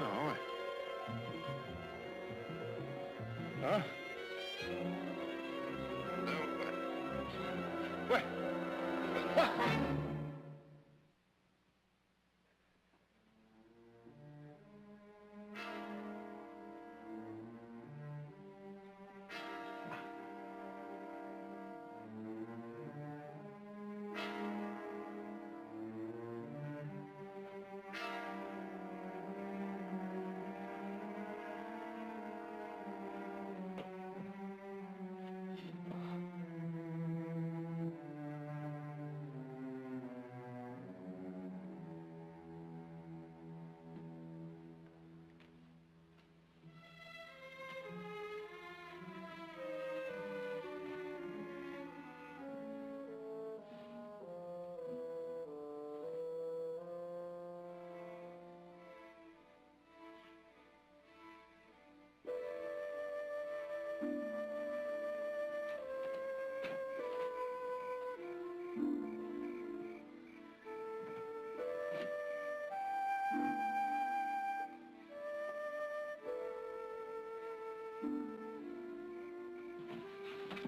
Oh. Huh? What? What?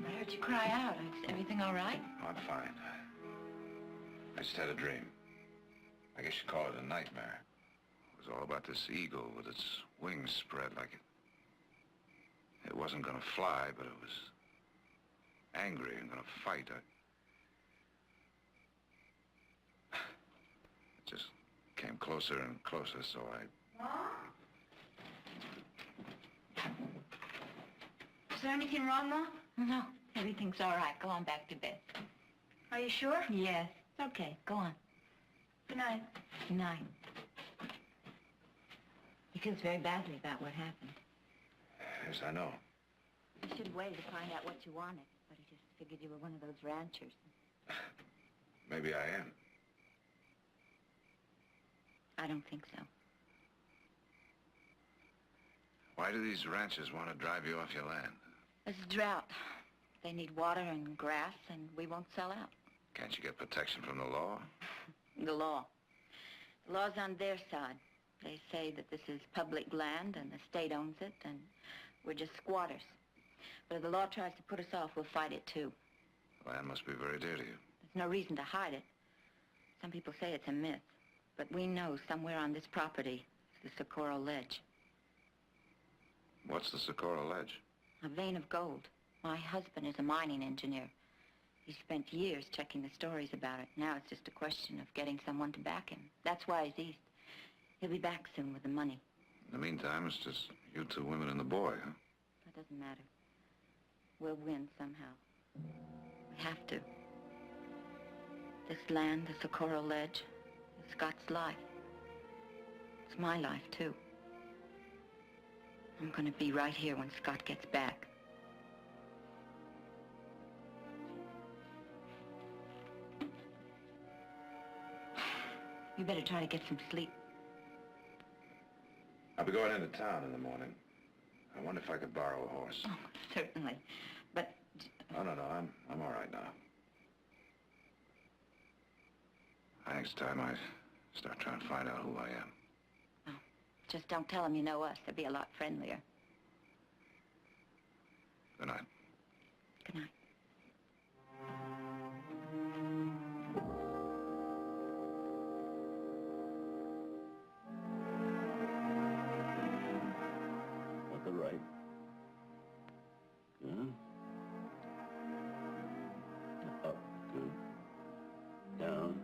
I heard you cry out. Is everything all right? I'm fine. I just had a dream. I guess you'd call it a nightmare. It was all about this eagle with its wings spread like it wasn't gonna fly, but it was angry and gonna fight. It just came closer and closer, so Is there anything wrong, Ma? No, everything's all right. Go on back to bed. Are you sure? Yes, it's okay. Go on. Good night. Good night. He feels very badly about what happened. Yes, I know. You should have waited to find out what you wanted, but he just figured you were one of those ranchers. Maybe I am. I don't think so. Why do these ranchers want to drive you off your land? There's a drought. They need water and grass, and we won't sell out. Can't you get protection from the law? The law. The law's on their side. They say that this is public land and the state owns it, and we're just squatters. But if the law tries to put us off, we'll fight it too. Land must be very dear to you. There's no reason to hide it. Some people say it's a myth, but we know somewhere on this property is the Socorro Ledge. What's the Socorro Ledge? A vein of gold. My husband is a mining engineer. He spent years checking the stories about it. Now it's just a question of getting someone to back him. That's why he's east. He'll be back soon with the money. In the meantime, it's just you two women and the boy, huh? That doesn't matter. We'll win somehow. We have to. This land, the Socorro Ledge, is Scott's life. It's my life, too. I'm gonna be right here when Scott gets back. You better try to get some sleep. I'll be going into town in the morning. I wonder if I could borrow a horse. Oh, certainly. But... Oh, no, I'm all right now. Next time I start trying to find out who I am. Just don't tell them you know us. They'd be a lot friendlier. Good night. Good night. At the right. Good. Up. Good. Down.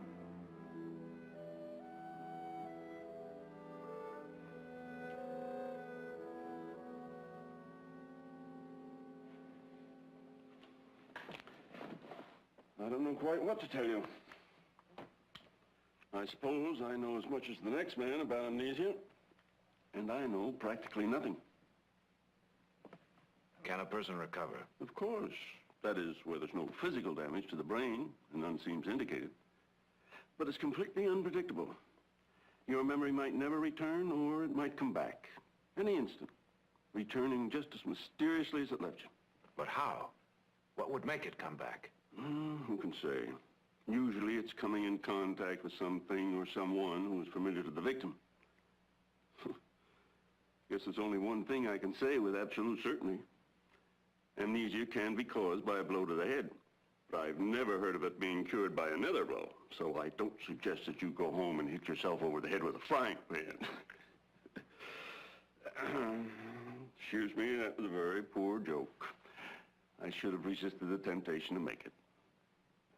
I don't know quite what to tell you. I suppose I know as much as the next man about amnesia, and I know practically nothing. Can a person recover? Of course. That is, where there's no physical damage to the brain, and none seems indicated. But it's completely unpredictable. Your memory might never return, or it might come back. Any instant. Returning just as mysteriously as it left you. But how? What would make it come back? Who can say? Usually it's coming in contact with something or someone who is familiar to the victim. Guess there's only one thing I can say with absolute certainty. Amnesia can be caused by a blow to the head. But I've never heard of it being cured by another blow. So I don't suggest that you go home and hit yourself over the head with a frying pan. Excuse me, that was a very poor joke. I should have resisted the temptation to make it.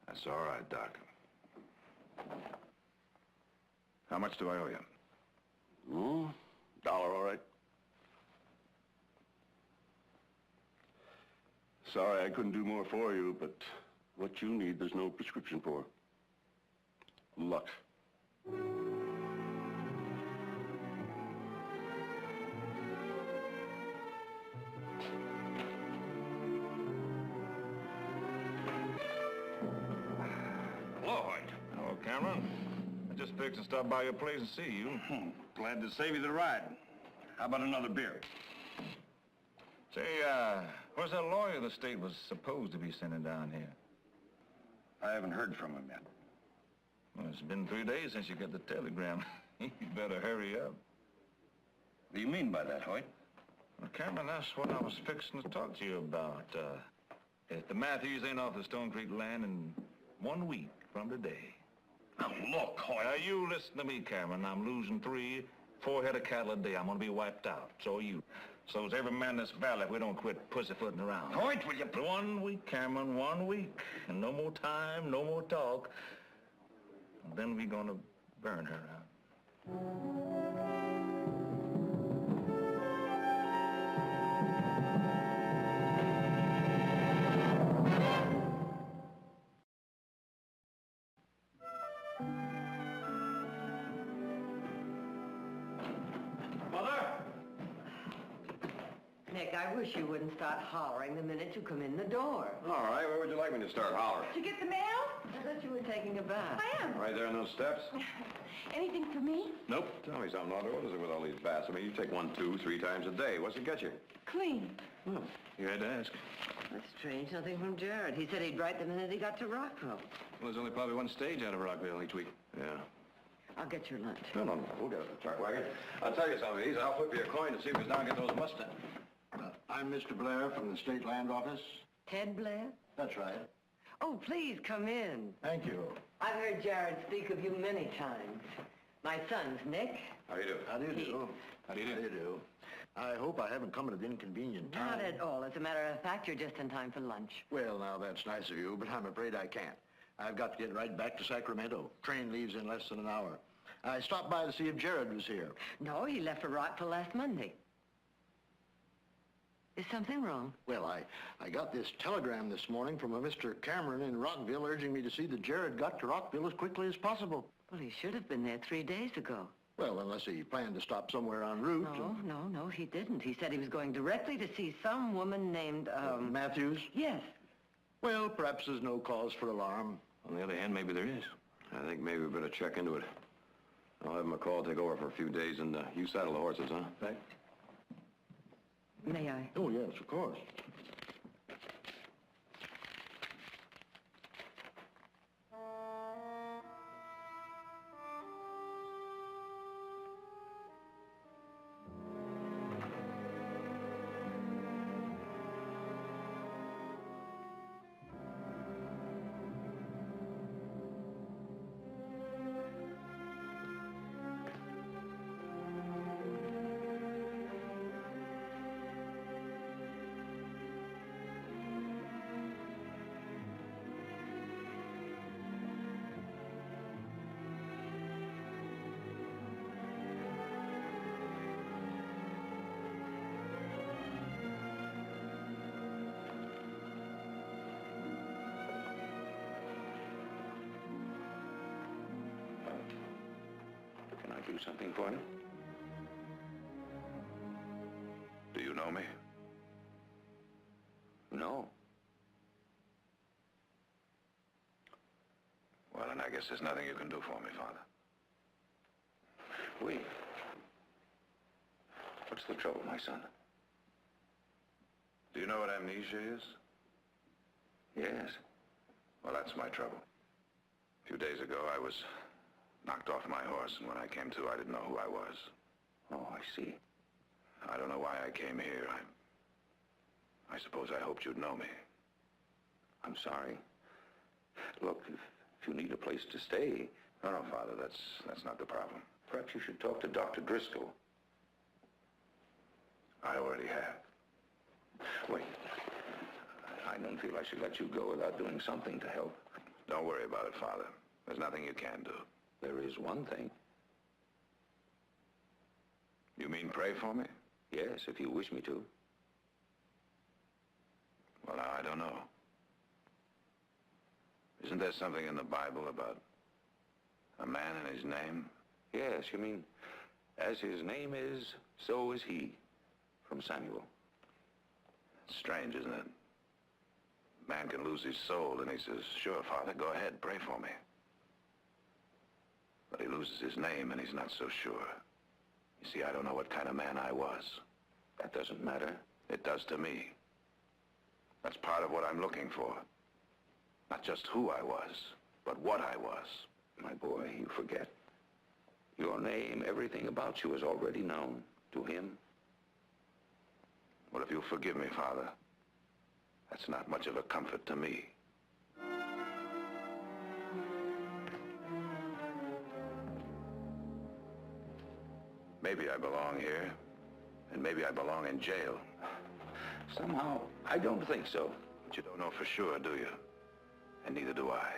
That's all right, Doc. How much do I owe you? $1, all right. Sorry I couldn't do more for you, but what you need, there's no prescription for. Luck. Hello, Cameron. I just fixed to stop by your place and see you. Glad to save you the ride. How about another beer? Say, where's that lawyer the state was supposed to be sending down here? I haven't heard from him yet. Well, it's been 3 days since you got the telegram. You better hurry up. What do you mean by that, Hoyt? Well, Cameron, that's what I was fixing to talk to you about. If the Matthews ain't off the Stone Creek land in 1 week from today. Now, look, Hoyt. Now, you listen to me, Cameron. I'm losing 4 head of cattle a day. I'm gonna be wiped out. So are you. So is every man in this valley if we don't quit pussyfooting around. Hoyt, will you... 1 week, Cameron, 1 week. And no more time, no more talk. And then we're gonna burn her out. Nick, I wish you wouldn't start hollering the minute you come in the door. All right, where would you like me to start hollering? Did you get the mail? I thought you were taking a bath. I am. Right there on those steps? Anything for me? Nope. Tell me something, Audrey. What is it with all these baths? I mean, you take 1, 2, 3 times a day. What's it get you? Clean. Well, you had to ask. That's strange. Nothing from Jared. He said he'd write the minute he got to Rockville. Well, there's only probably 1 stage out of Rockville each week. Yeah. I'll get your lunch. No. We'll get it in the truck wagon. I'll tell you something, Ease. I'll flip you a coin to see if he's down and get those Mustangs. I'm Mr. Blair from the State Land Office. Ted Blair? That's right. Oh, please come in. Thank you. I've heard Jared speak of you many times. My son's Nick. How you do? How do you do? How do you do? I hope I haven't come at an inconvenient time. Not at all. As a matter of fact, you're just in time for lunch. Well, now, that's nice of you, but I'm afraid I can't. I've got to get right back to Sacramento. Train leaves in less than an hour. I stopped by to see if Jared was here. No, he left for Rockville last Monday. Is something wrong? Well, I got this telegram this morning from a Mr. Cameron in Rockville urging me to see that Jared got to Rockville as quickly as possible. Well, he should have been there 3 days ago. Well, unless he planned to stop somewhere en route. No, he didn't. He said he was going directly to see some woman named, Matthews? Yes. Well, perhaps there's no cause for alarm. On the other hand, maybe there is. I think maybe we better check into it. I'll have McCall take over for a few days, and you saddle the horses, huh? Right. May I? Oh, yes, of course. do something for you? Do you know me? No. Well, then I guess there's nothing you can do for me, Father. Wait. What's the trouble, my son? Do you know what amnesia is? Yes. Well, that's my trouble. A few days ago, I was knocked off my horse, and when I came to, I didn't know who I was. Oh, I see. I don't know why I came here. I suppose I hoped you'd know me. I'm sorry. Look, if you need a place to stay... No, Father, that's not the problem. Perhaps you should talk to Dr. Driscoll. I already have. Wait. I don't feel I should let you go without doing something to help. Don't worry about it, Father. There's nothing you can do. There is one thing. You mean pray for me? Yes, if you wish me to. Well, now, I don't know. Isn't there something in the Bible about a man and his name? Yes, you mean, as his name is, so is he. From Samuel. It's strange, isn't it? Man can lose his soul, and he says, sure, Father, go ahead, pray for me. But he loses his name, and he's not so sure. You see, I don't know what kind of man I was. That doesn't matter. It does to me. That's part of what I'm looking for. Not just who I was, but what I was. My boy, you forget. Your name, everything about you is already known to him. Well, if you'll forgive me, Father, that's not much of a comfort to me. Maybe I belong here, and maybe I belong in jail. Somehow, I don't think so. But you don't know for sure, do you? And neither do I.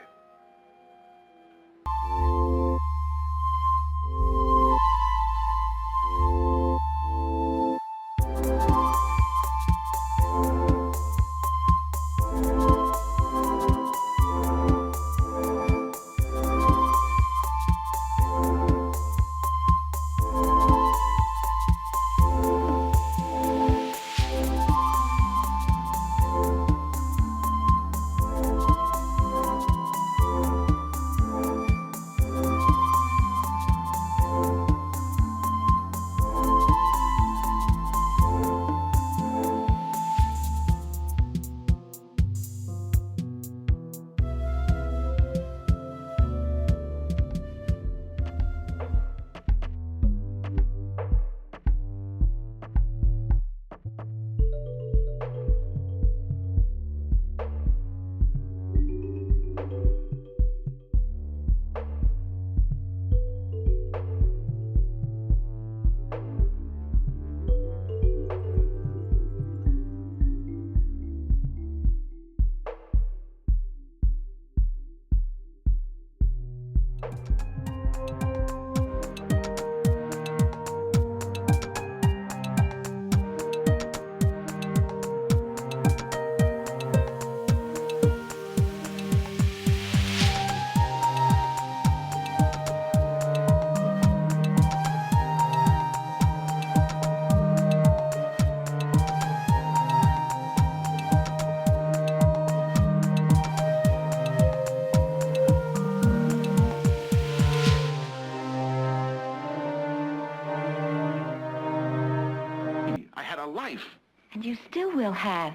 And you still will have.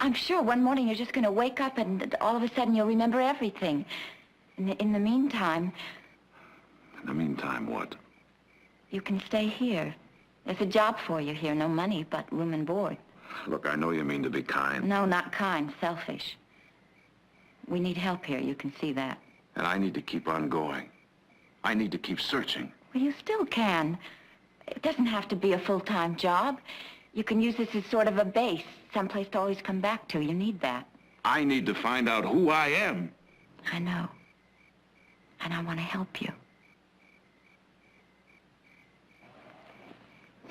I'm sure one morning you're just going to wake up and all of a sudden you'll remember everything. In the meantime... In the meantime, what? You can stay here. There's a job for you here. No money, but room and board. Look, I know you mean to be kind. No, not kind. Selfish. We need help here. You can see that. And I need to keep on going. I need to keep searching. Well, you still can. It doesn't have to be a full-time job. You can use this as sort of a base, someplace to always come back to. You need that. I need to find out who I am. I know. And I want to help you.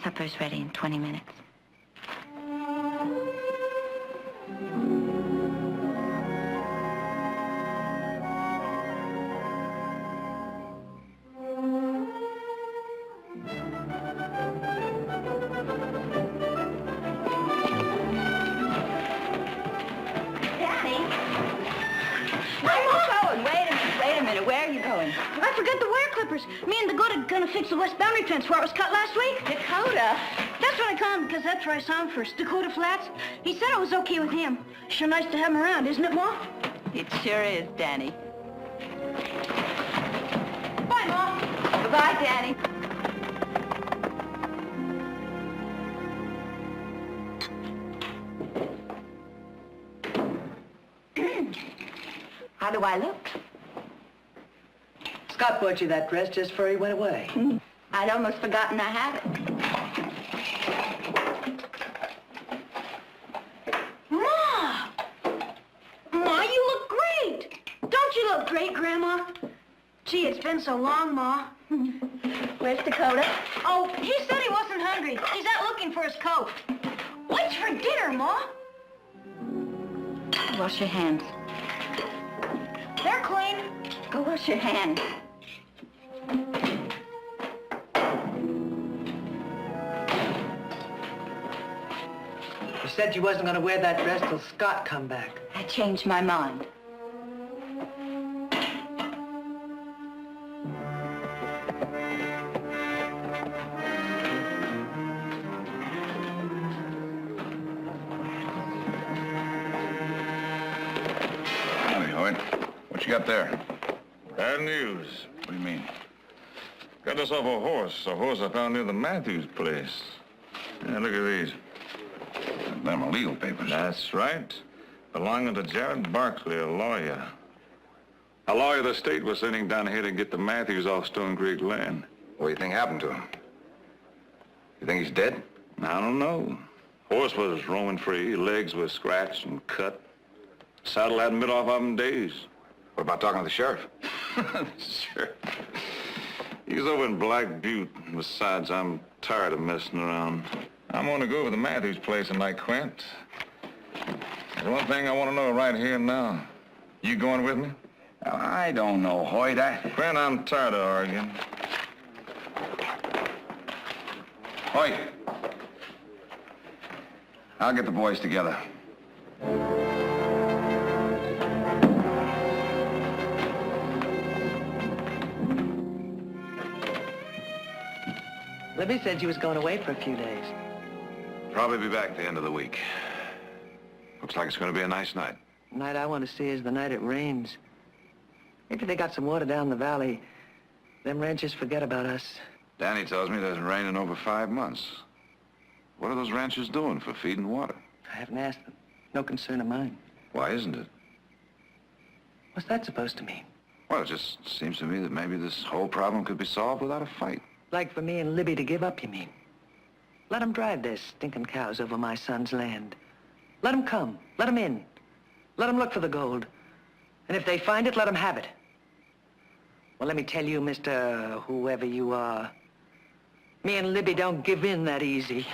Supper's ready in 20 minutes. I forgot the wire clippers. Me and Dakota gonna fix the west boundary fence where it was cut last week. Dakota? That's what I call him because that's where I saw him first. Dakota Flats. He said it was okay with him. Sure nice to have him around, isn't it, Ma? It sure is, Danny. Bye, Ma. Goodbye, Danny. How do I look? Scott bought you that dress just before he went away. I'd almost forgotten I had it. Ma! Ma, you look great. Don't you look great, Grandma? Gee, it's been so long, Ma. Where's Dakota? Oh, he said he wasn't hungry. He's out looking for his coat. What's for dinner, Ma? Wash your hands. They're clean. Go wash your hands. You said you wasn't gonna wear that dress till Scott come back. I changed my mind. Howdy, Hoyt. What you got there? Bad news. What do you mean? Got us off a horse I found near the Matthews place. Yeah, look at these. Them are legal papers. That's right. Belonging to Jared Barkley, a lawyer. A lawyer the state was sending down here to get the Matthews off Stone Creek land. What do you think happened to him? You think he's dead? I don't know. Horse was roaming free. Legs were scratched and cut. Saddle hadn't been off of him days. What about talking to the sheriff? Sure. He's over in Black Butte. Besides, I'm tired of messing around. I'm gonna go over to Matthews' place tonight, Quint. There's one thing I want to know right here and now. You going with me? I don't know, Hoyt. Quint, I'm tired of arguing. Hoyt. I'll get the boys together. Libby said you was going away for a few days. Probably be back the end of the week. Looks like it's going to be a nice night. The night I want to see is the night it rains. Maybe they got some water down the valley. Them ranchers forget about us. Danny tells me it hasn't rained in over 5 months. What are those ranchers doing for feed and water? I haven't asked them. No concern of mine. Why isn't it? What's that supposed to mean? Well, it just seems to me that maybe this whole problem could be solved without a fight. Like for me and Libby to give up, you mean? Let them drive their stinking cows over my son's land. Let them come. Let them in. Let them look for the gold. And if they find it, let them have it. Well, let me tell you, Mr. Whoever you are, me and Libby don't give in that easy.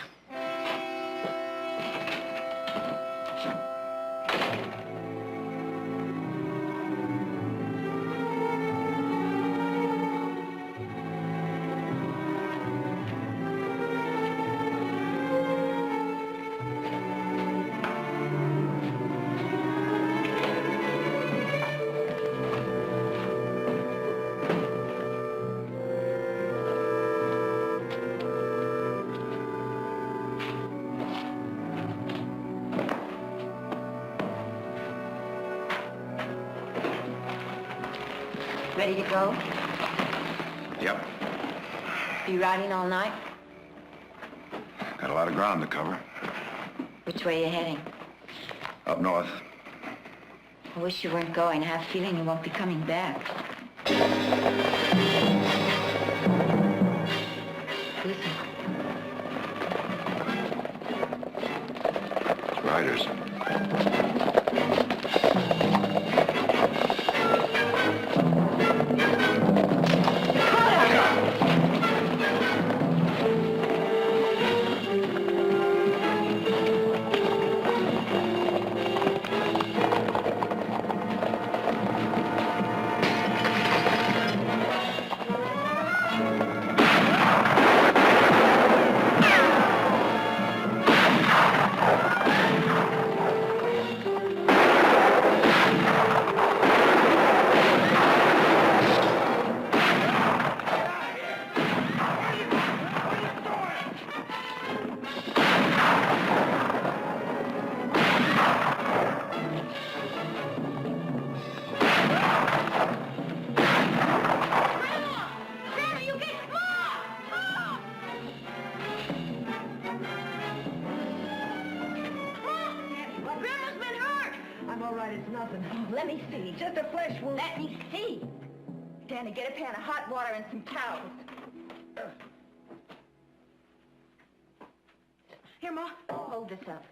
Ready to go? Yep. You riding all night? Got a lot of ground to cover. Which way are you heading? Up north. I wish you weren't going. I have a feeling you won't be coming back. Listen. Riders. me see. Just a flesh wound. Let me see. Danny, get a pan of hot water and some towels. Here, Ma. Hold this up.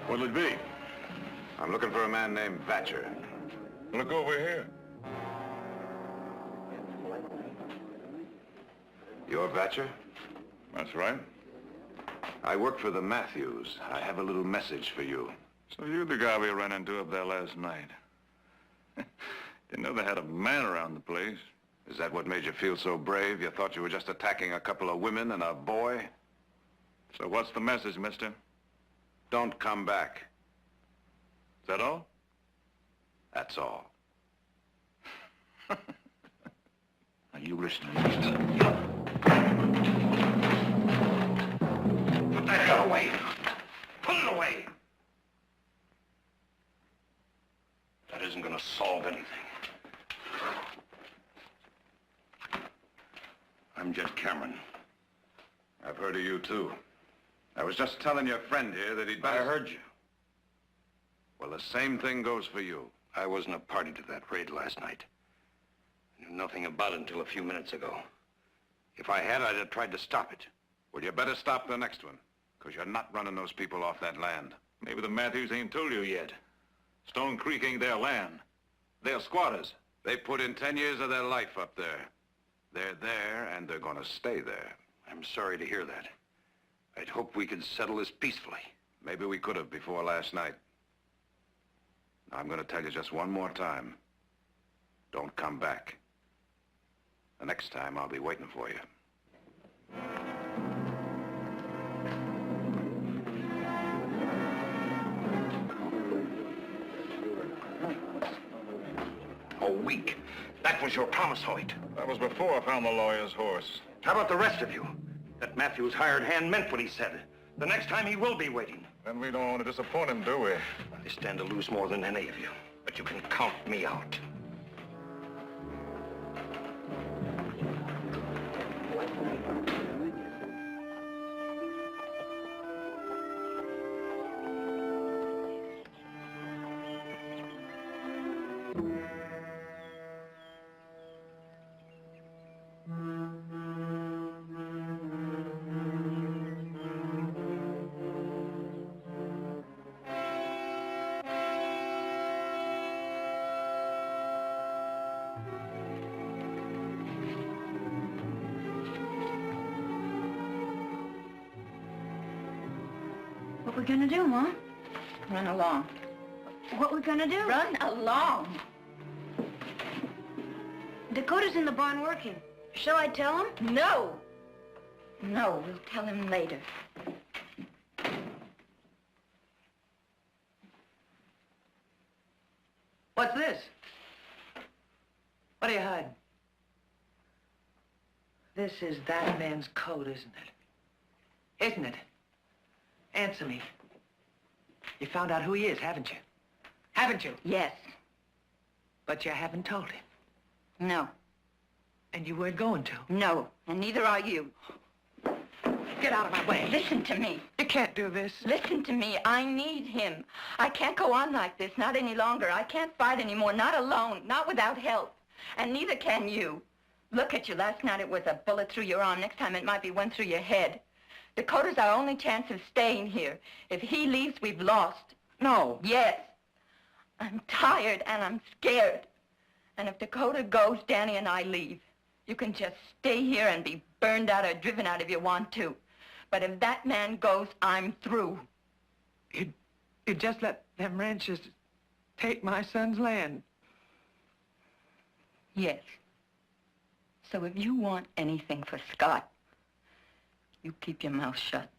What'll it be? I'm looking for a man named Vatcher. Look over here. You're Vatcher? That's right. I work for the Matthews. I have a little message for you. So you're the guy we ran into up there last night. Didn't know they had a man around the place. Is that what made you feel so brave? You thought you were just attacking a couple of women and a boy? So what's the message, mister? Don't come back. Is that all? That's all. Are you listening, mister? Put that gun away. Put it away. That isn't gonna solve anything. I'm Jed Cameron. I've heard of you, too. I was just telling your friend here that he'd better... I heard you. Well, the same thing goes for you. I wasn't a party to that raid last night. I knew nothing about it until a few minutes ago. If I had, I'd have tried to stop it. Well, you better stop the next one, because you're not running those people off that land. Maybe the Matthews ain't told you yet. Stone Creek ain't their land. They're squatters. They put in 10 years of their life up there. They're there, and they're gonna stay there. I'm sorry to hear that. I'd hoped we could settle this peacefully. Maybe we could have before last night. Now, I'm gonna tell you just one more time. Don't come back. The next time, I'll be waiting for you. A week. That was your promise, Hoyt. That was before I found the lawyer's horse. How about the rest of you? That Matthews hired hand meant what he said. The next time he will be waiting. Then we don't want to disappoint him, do we? I stand to lose more than any of you, but you can count me out. What we gonna do, Ma? Run along. What we gonna do? Run along. Dakota's in the barn working. Shall I tell him? No. No, we'll tell him later. What's this? What are you hiding? This is that man's coat, isn't it? Isn't it? Answer me. You found out who he is, haven't you? Haven't you? Yes. But you haven't told him. No. And you weren't going to. No, and neither are you. Get out of my way. Listen to me. You can't do this. Listen to me. I need him. I can't go on like this, not any longer. I can't fight anymore, not alone, not without help. And neither can you. Look at you. Last night it was a bullet through your arm. Next time it might be one through your head. Dakota's our only chance of staying here. If he leaves, we've lost. No. Yes. I'm tired and I'm scared. And if Dakota goes, Danny and I leave. You can just stay here and be burned out or driven out if you want to. But if that man goes, I'm through. You just let them ranchers take my son's land. Yes. So if you want anything for Scott, You keep your mouth shut.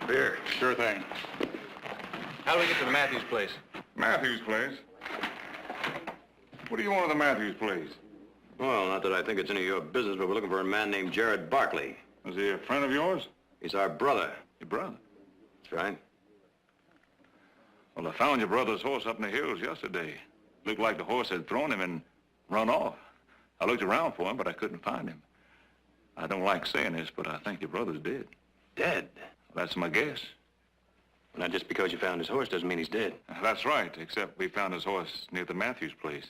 Beer. Sure thing. How do we get to the Matthews place? Matthews place? What do you want at the Matthews place? Well, not that I think it's any of your business, but we're looking for a man named Jared Barkley. Is he a friend of yours? He's our brother. Your brother? That's right. Well, I found your brother's horse up in the hills yesterday. Looked like the horse had thrown him and run off. I looked around for him, but I couldn't find him. I don't like saying this, but I think your brother's dead. Dead? Well, that's my guess. Not just because you found his horse doesn't mean he's dead. That's right, except we found his horse near the Matthews place.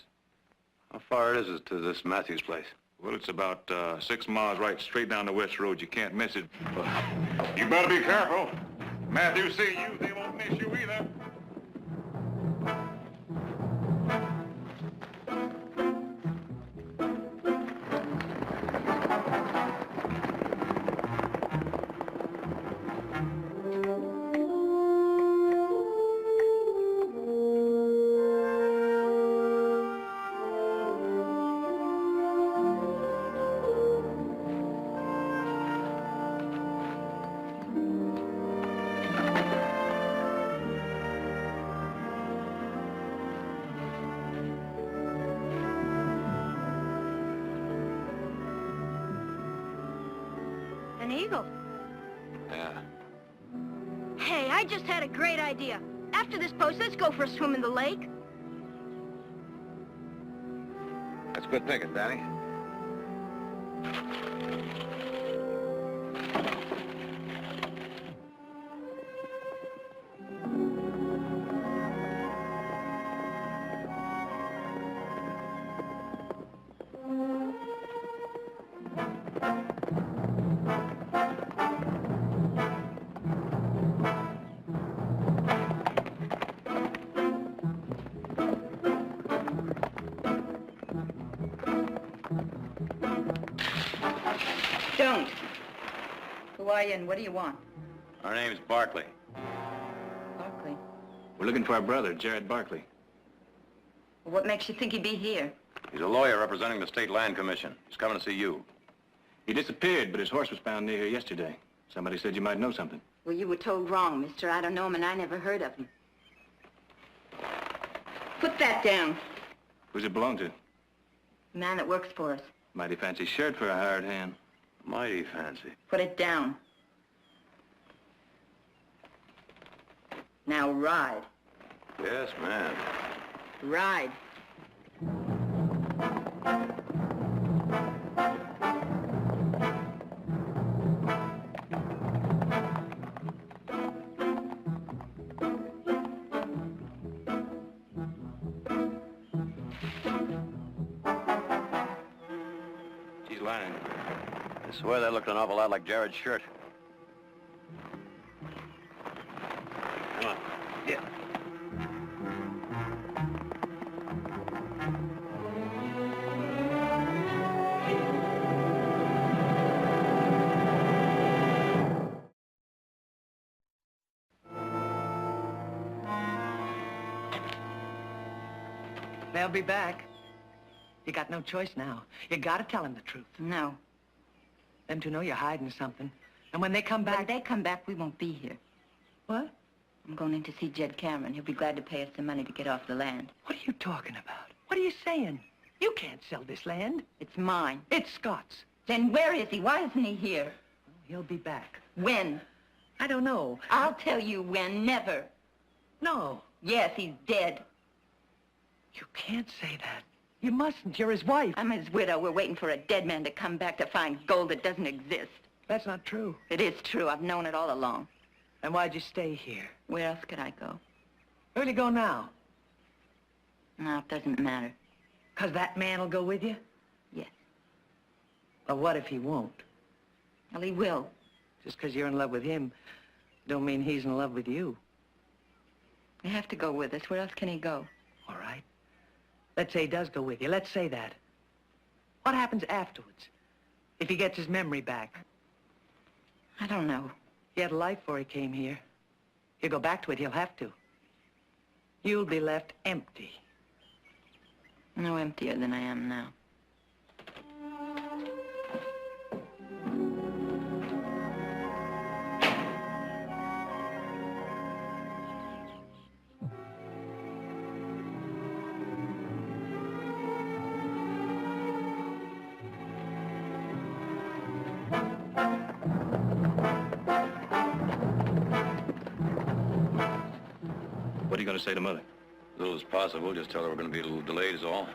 How far is it to this Matthews place? Well, it's about 6 miles right straight down the west road. You can't miss it. You better be careful. Matthews see you, they won't miss you either. An eagle. Yeah. Hey, I just had a great idea. After this post, let's go for a swim in the lake. That's good thinking, Danny. Don't. Who are you and what do you want? Our name's Barkley. Barkley. We're looking for our brother, Jared Barkley. What makes you think he'd be here? He's a lawyer representing the State Land Commission. He's coming to see you. He disappeared, but his horse was found near here yesterday. Somebody said you might know something. Well, you were told wrong, mister. I don't know him and I never heard of him. Put that down. Who's it belong to? The man that works for us. Mighty fancy shirt for a hired hand. Mighty fancy. Put it down. Now ride. Yes, ma'am. Ride. She's lying. I swear that looked an awful lot like Jared's shirt. Come on. Yeah. They'll be back. You got no choice now. You gotta tell them the truth. No. Them two know you're hiding something. And when they come back... When they come back, we won't be here. What? I'm going in to see Jed Cameron. He'll be glad to pay us some money to get off the land. What are you talking about? What are you saying? You can't sell this land. It's mine. It's Scott's. Then where is he? Why isn't he here? He'll be back. When? I don't know. I'll tell you when. Never. No. Yes, he's dead. You can't say that. You mustn't. You're his wife. I'm his widow. We're waiting for a dead man to come back to find gold that doesn't exist. That's not true. It is true. I've known it all along. And why'd you stay here? Where else could I go? Where'll you go now? No, it doesn't matter. 'Cause that man will go with you? Yes. Well, what if he won't? Well, he will. Just 'cause you're in love with him don't mean he's in love with you. You have to go with us. Where else can he go? All right. Let's say he does go with you. Let's say that. What happens afterwards? If he gets his memory back? I don't know. He had a life before he came here. He'll go back to it. He'll have to. You'll be left empty. No emptier than I am now. What are you going to say to Mother? As little as possible. Just tell her we're going to be a little delayed is all.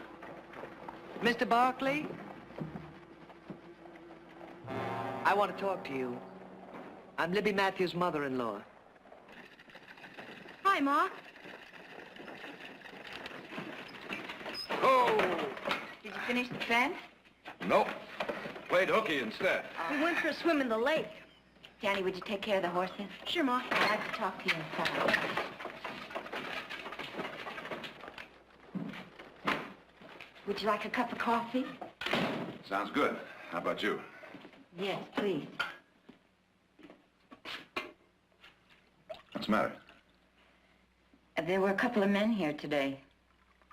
Mr. Barkley? I want to talk to you. I'm Libby Matthews' mother-in-law. Hi, Ma. Oh! Did you finish the fence? Nope. Played hooky instead. We went for a swim in the lake. Danny, would you take care of the horses? Sure, Ma. I'd like to talk to you inside. Would you like a cup of coffee? Sounds good. How about you? Yes, please. What's the matter? There were a couple of men here today.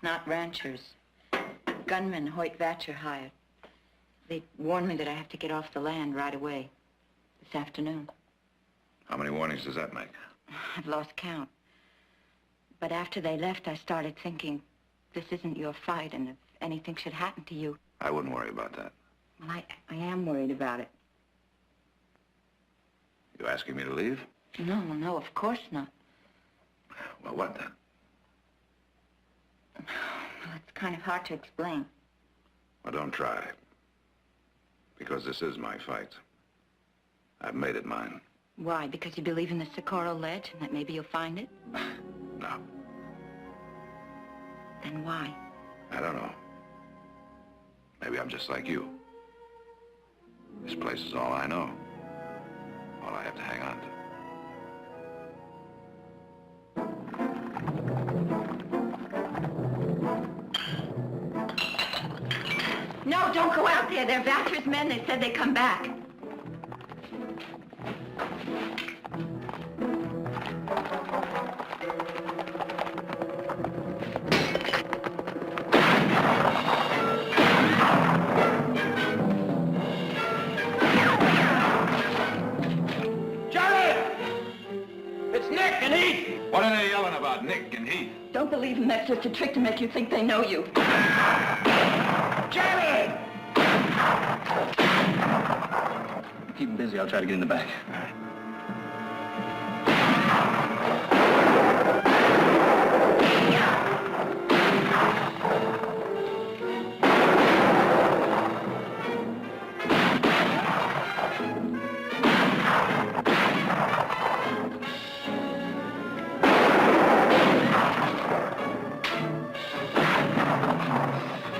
Not ranchers. Gunmen Hoyt Vatcher hired. They warned me that I have to get off the land right away. This afternoon. How many warnings does that make? I've lost count. But after they left, I started thinking, this isn't your fight, and if anything should happen to you... I wouldn't worry about that. Well, I am worried about it. You asking me to leave? No, of course not. Well, what then? Well, it's kind of hard to explain. Well, don't try. Because this is my fight. I've made it mine. Why? Because you believe in the Socorro Ledge and that maybe you'll find it? No. Then why? I don't know. Maybe I'm just like you. This place is all I know. All I have to hang on to. No, don't go out there. They're Vatcher's men. They said they'd come back. What are they yelling about, Nick and Heath? Don't believe them. That's just a trick to make you think they know you. Jerry! Keep him busy. I'll try to get in the back. All right.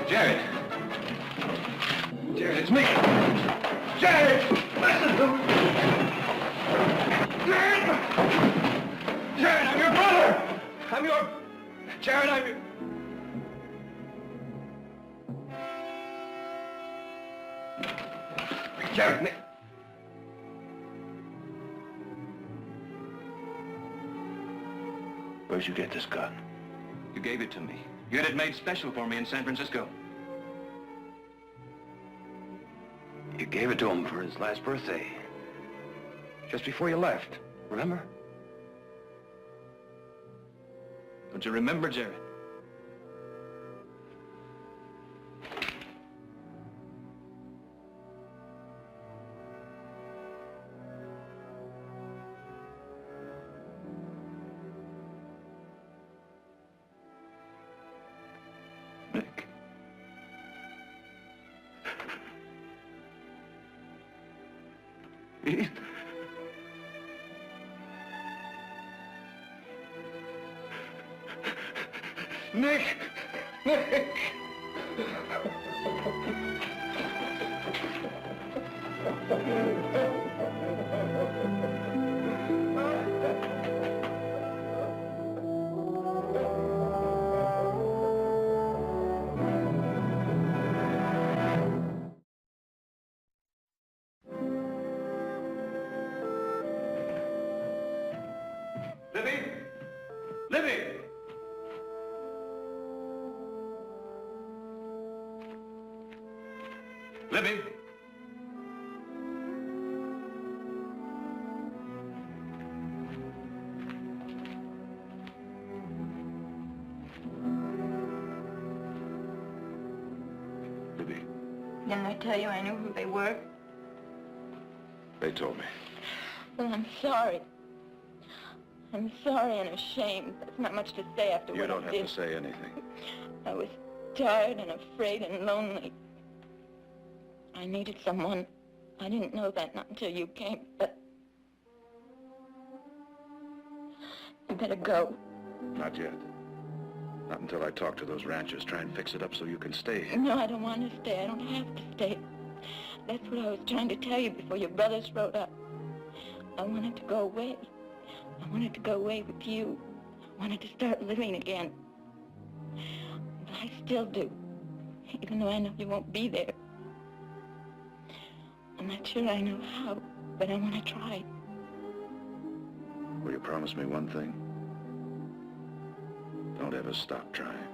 Jared! Jared, it's me! Jared! Listen to me! Jared! Jared, I'm your brother! I'm your... Jared, I'm your... Jared, Nick... Where'd you get this gun? You gave it to me. You had it made special for me in San Francisco. You gave it to him for his last birthday. Just before you left, remember? Don't you remember, Jared? Heath. Nick! Nick! Libby! Libby! Libby! Libby, Didn't I tell you I knew who they were? they told me. Well, I'm sorry. I'm sorry and ashamed. That's not much to say after You what don't I have did. to say anything. I was tired and afraid and lonely. I needed someone. I didn't know that not until you came, but... You better go. Not yet. Not until I talk to those ranchers, try and fix it up so you can stay. No, I don't want to stay. I don't have to stay. That's what I was trying to tell you before your brothers rode up. I wanted to go away. I wanted to go away with you. I wanted to start living again. But I still do, even though I know you won't be there. I'm not sure I know how, but I want to try. Will you promise me one thing? Don't ever stop trying.